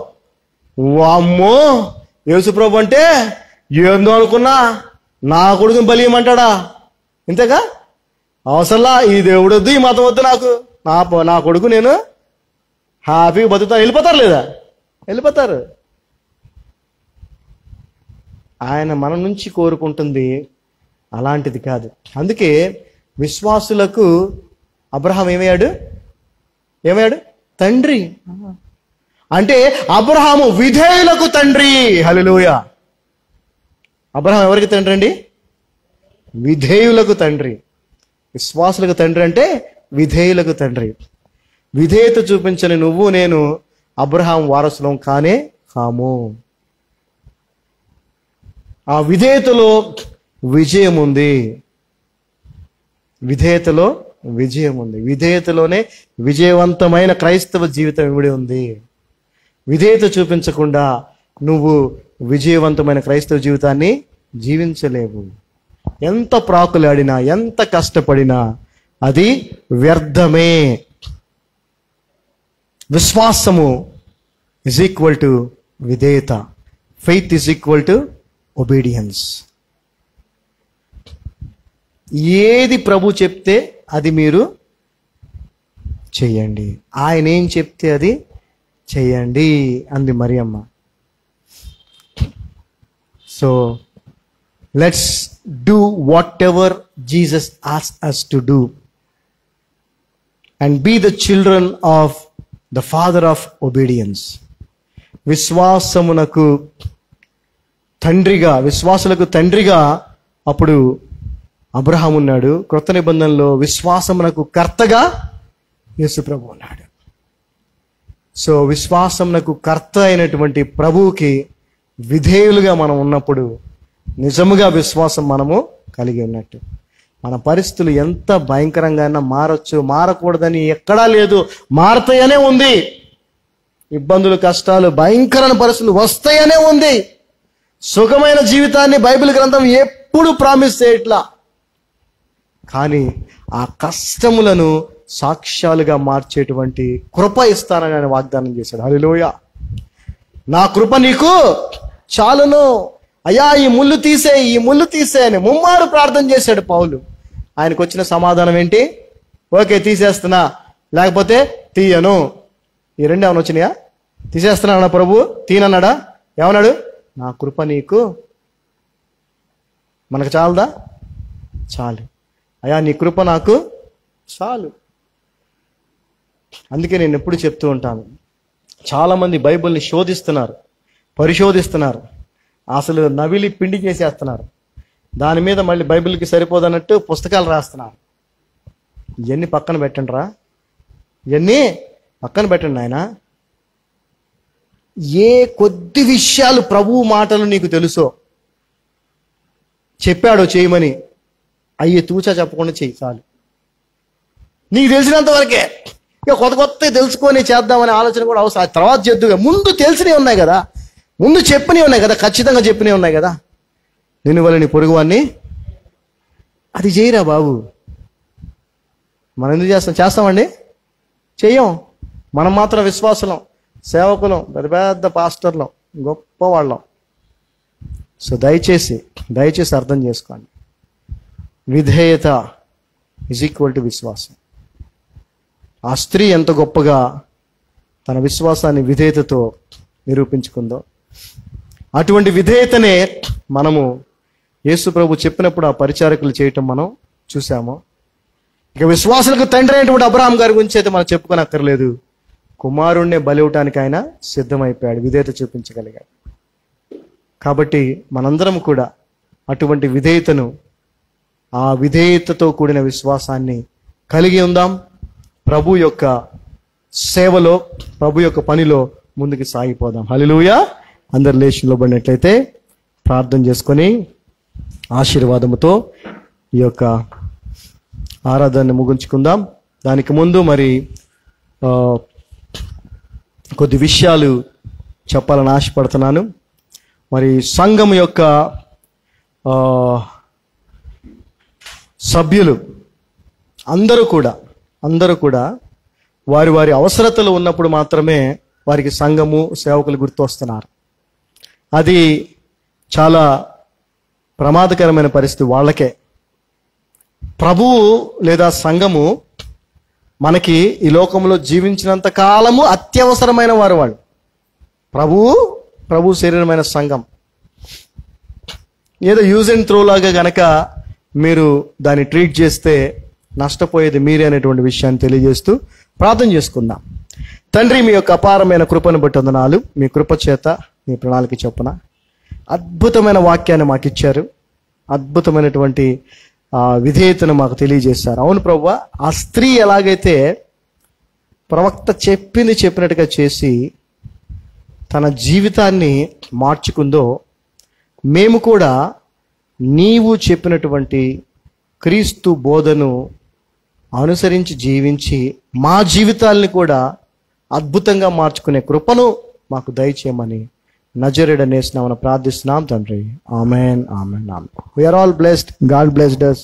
A: వామ్మో, యేసు ప్రభు అంటే ఏందో అనుకున్నా, నా కొడుకుని బలి ఇవ్వమంటాడా? ఇంతేగా, అవసరంలా ఈ దేవుడు వద్దు, ఈ మతం వద్దు, నాకు నా కొడుకు నేను హ్యాపీగా బతుకుతా. వెళ్ళిపోతారు లేదా? వెళ్ళిపోతారు. ఆయన మన నుంచి కోరుకుంటుంది అలాంటిది కాదు. అందుకే విశ్వాసులకు అబ్రహాం ఏమయ్యాడు? తండ్రి. అంటే అబ్రహాము విధేయులకు తండ్రి. హల్లెలూయా. అబ్రహాం ఎవరికి తండ్రి అండి? విధేయులకు తండ్రి. విశ్వాసులకు తండ్రి అంటే విధేయులకు తండ్రి. విధేయత చూపించని నువ్వు నేను అబ్రహాం వారసులం కాము. ఆ విధేయతలో విజయం ఉంది. విధేయతలోనే విజయవంతమైన క్రైస్తవ జీవితం ఇమిడి ఉంది. విధేయత చూపించకుండా నువ్వు విజయవంతమైన క్రైస్తవ జీవితాన్ని జీవించలేవు. ఎంత ప్రాకులాడినా, ఎంత కష్టపడినా అది వ్యర్థమే. విశ్వాసము is equal to విధేయత. Faith is equal to obedience. ఏది ప్రభు చెప్తే అది మీరు చెయ్యండి, ఆయన ఏం చెప్తే అది చెయ్యండి అంది Mariyamma. So let's do what ever Jesus asked us to do and be the children of the father of obedience. విశ్వాసమునకు తండ్రిగా అప్పుడు అబ్రహాం ఉన్నాడు. క్రొత్త నిబంధనలో విశ్వాసమునకు కర్తగా యేసు ప్రభు ఉన్నాడు. సో విశ్వాసమునకు కర్త అయినటువంటి ప్రభువుకి విధేయులుగా మనం ఉన్నప్పుడు నిజముగా విశ్వాసం మనము కలిగి ఉన్నట్టు. మన పరిస్థితులు ఎంత భయంకరంగా మారొచ్చు, మారకూడదని ఎక్కడా లేదు, మారతాయనే ఉంది. ఇబ్బందులు, కష్టాలు, భయంకరమైన పరిస్థితులు వస్తాయనే ఉంది. సుఖమైన జీవితాన్ని బైబిల్ గ్రంథం ఎప్పుడు ప్రామిస్ చేయట్లా. కానీ ఆ కష్టములను సాక్ష్యాలుగా మార్చేటువంటి కృప ఇస్తానని ఆయన వాగ్దానం చేశాడు. హల్లెలూయా. నా కృప నీకు చాలును. అయ్యా ఈ ముళ్ళు తీసే అని ముమ్మారు ప్రార్థన చేశాడు పౌలు. ఆయనకు వచ్చిన సమాధానం ఏంటి? ఓకే, తీసేస్తున్నా, లేకపోతే తీయను. ఈ రెండు ఏమైనా వచ్చినాయా? తీసేస్తున్నా ప్రభు, తీనన్నాడా? ఏమన్నాడు? నా కృప నీకు, మనకు చాలదా? చాలు అయ్యా, నీ కృప నాకు చాలు. అందుకే నేను ఎప్పుడు చెప్తూ ఉంటాను, చాలామంది బైబిల్ని పరిశోధిస్తున్నారు, అసలు నవిలి పిండి చేసేస్తున్నారు. దాని మీద మళ్ళీ బైబిల్కి సరిపోదన్నట్టు పుస్తకాలు రాస్తున్నారు. ఇవన్నీ పక్కన పెట్టండి నాయన. ఏ కొద్ది విషయాలు ప్రభువు మాటలు నీకు తెలుసో, చెప్పాడో చేయమని, అయ్యి తూచా చెప్పకుండా చెయ్యి చాలు. నీకు తెలిసినంత వరకే. ఇక కొత్త తెలుసుకొని చేద్దామనే ఆలోచన కూడా అవసరం. తర్వాత చేద్దుగా. ముందు తెలిసినవి ఉన్నాయి కదా, ముందు చెప్పినవి ఉన్నాయి కదా, ఖచ్చితంగా చెప్పినవి ఉన్నాయి కదా. నిన్ను వల్ల నీ పొరుగువాన్ని అది చేయరా బాబు. మనం ఎందుకు చేస్తామండి? చెయ్యం. మనం మాత్రం విశ్వాసులం, సేవకులం, పెద్ద పెద్ద పాస్టర్లం, గొప్ప వాళ్ళం. సో దయచేసి అర్థం చేసుకోండి. విధేయత ఈజ్ ఈక్వల్ టు విశ్వాసం. ఆ స్త్రీ ఎంత గొప్పగా తన విశ్వాసాన్ని విధేయతతో నిరూపించుకుందో, అటువంటి విధేయతనే మనము యేసు ప్రభు చెప్పినప్పుడు ఆ పరిచారకులు చేయటం మనం చూసాము. ఇక విశ్వాసులకు తండ్రి అయినటువంటి అబ్రహాం గారి గురించి అయితే మనం చెప్పుకోనక్కర్లేదు. కుమారుణ్ణి బలి ఇవ్వటానికి ఆయన సిద్ధమైపోయాడు, విధేయత చూపించగలిగాడు. కాబట్టి మనందరం కూడా అటువంటి విధేయతను, ఆ విధేయతతో కూడిన విశ్వాసాన్ని కలిగి ఉందాం. ప్రభు యొక్క సేవలో, ప్రభు యొక్క పనిలో ముందుకు సాగిపోదాం. హల్లెలూయా. అందరు లేచి నిలబడినట్లయితే ప్రార్థన చేసుకొని ఆశీర్వాదముతో ఈ యొక్క ఆరాధనని ముగించుకుందాం. దానికి ముందు మరి కొద్ది విషయాలు చెప్పాలని ఆశపడుతున్నాను. మరి సంఘం యొక్క సభ్యులు అందరూ కూడా వారి వారి అవసరతలు ఉన్నప్పుడు మాత్రమే వారికి సంఘము, సేవకులు గుర్తు వస్తున్నారు. అది చాలా ప్రమాదకరమైన పరిస్థితి వాళ్ళకే. ప్రభువు లేదా సంఘము మనకి ఈ లోకంలో జీవించినంత కాలము అత్యవసరమైన వారు వాళ్ళు. ప్రభు శరీరమైన సంఘం ఏదో యూజ్ అండ్ త్రో లాగా గనక మీరు దాన్ని ట్రీట్ చేస్తే నష్టపోయేది మీరే అనేటువంటి విషయాన్ని తెలియజేస్తూ ప్రార్థన చేసుకుందాం. తండ్రి, మీ యొక్క అపారమైన కృపను బట్టి వందనాలు. మీ కృప చేత, మీ ప్రణాళిక చొప్పున అద్భుతమైన వాక్యాన్ని మాకు ఇచ్చారు, అద్భుతమైనటువంటి విధేయతను మాకు తెలియజేశారు. అవును ప్రభువా, ఆ స్త్రీ ఎలాగైతే ప్రవక్త చెప్పినట్టుగా చేసి తన జీవితాన్ని మార్చుకుందో, మేము కూడా నీవు చెప్పినటువంటి క్రీస్తు బోధను అనుసరించి జీవించి మా జీవితాల్ని కూడా అద్భుతంగా మార్చుకునే కృపను మాకు దయచేయమని నజరేయుడనే నామమున ప్రార్థిస్తున్నాం తండ్రి. ఆమేన్, ఆమేన్, ఆమేన్. We are all blessed. God blessed us.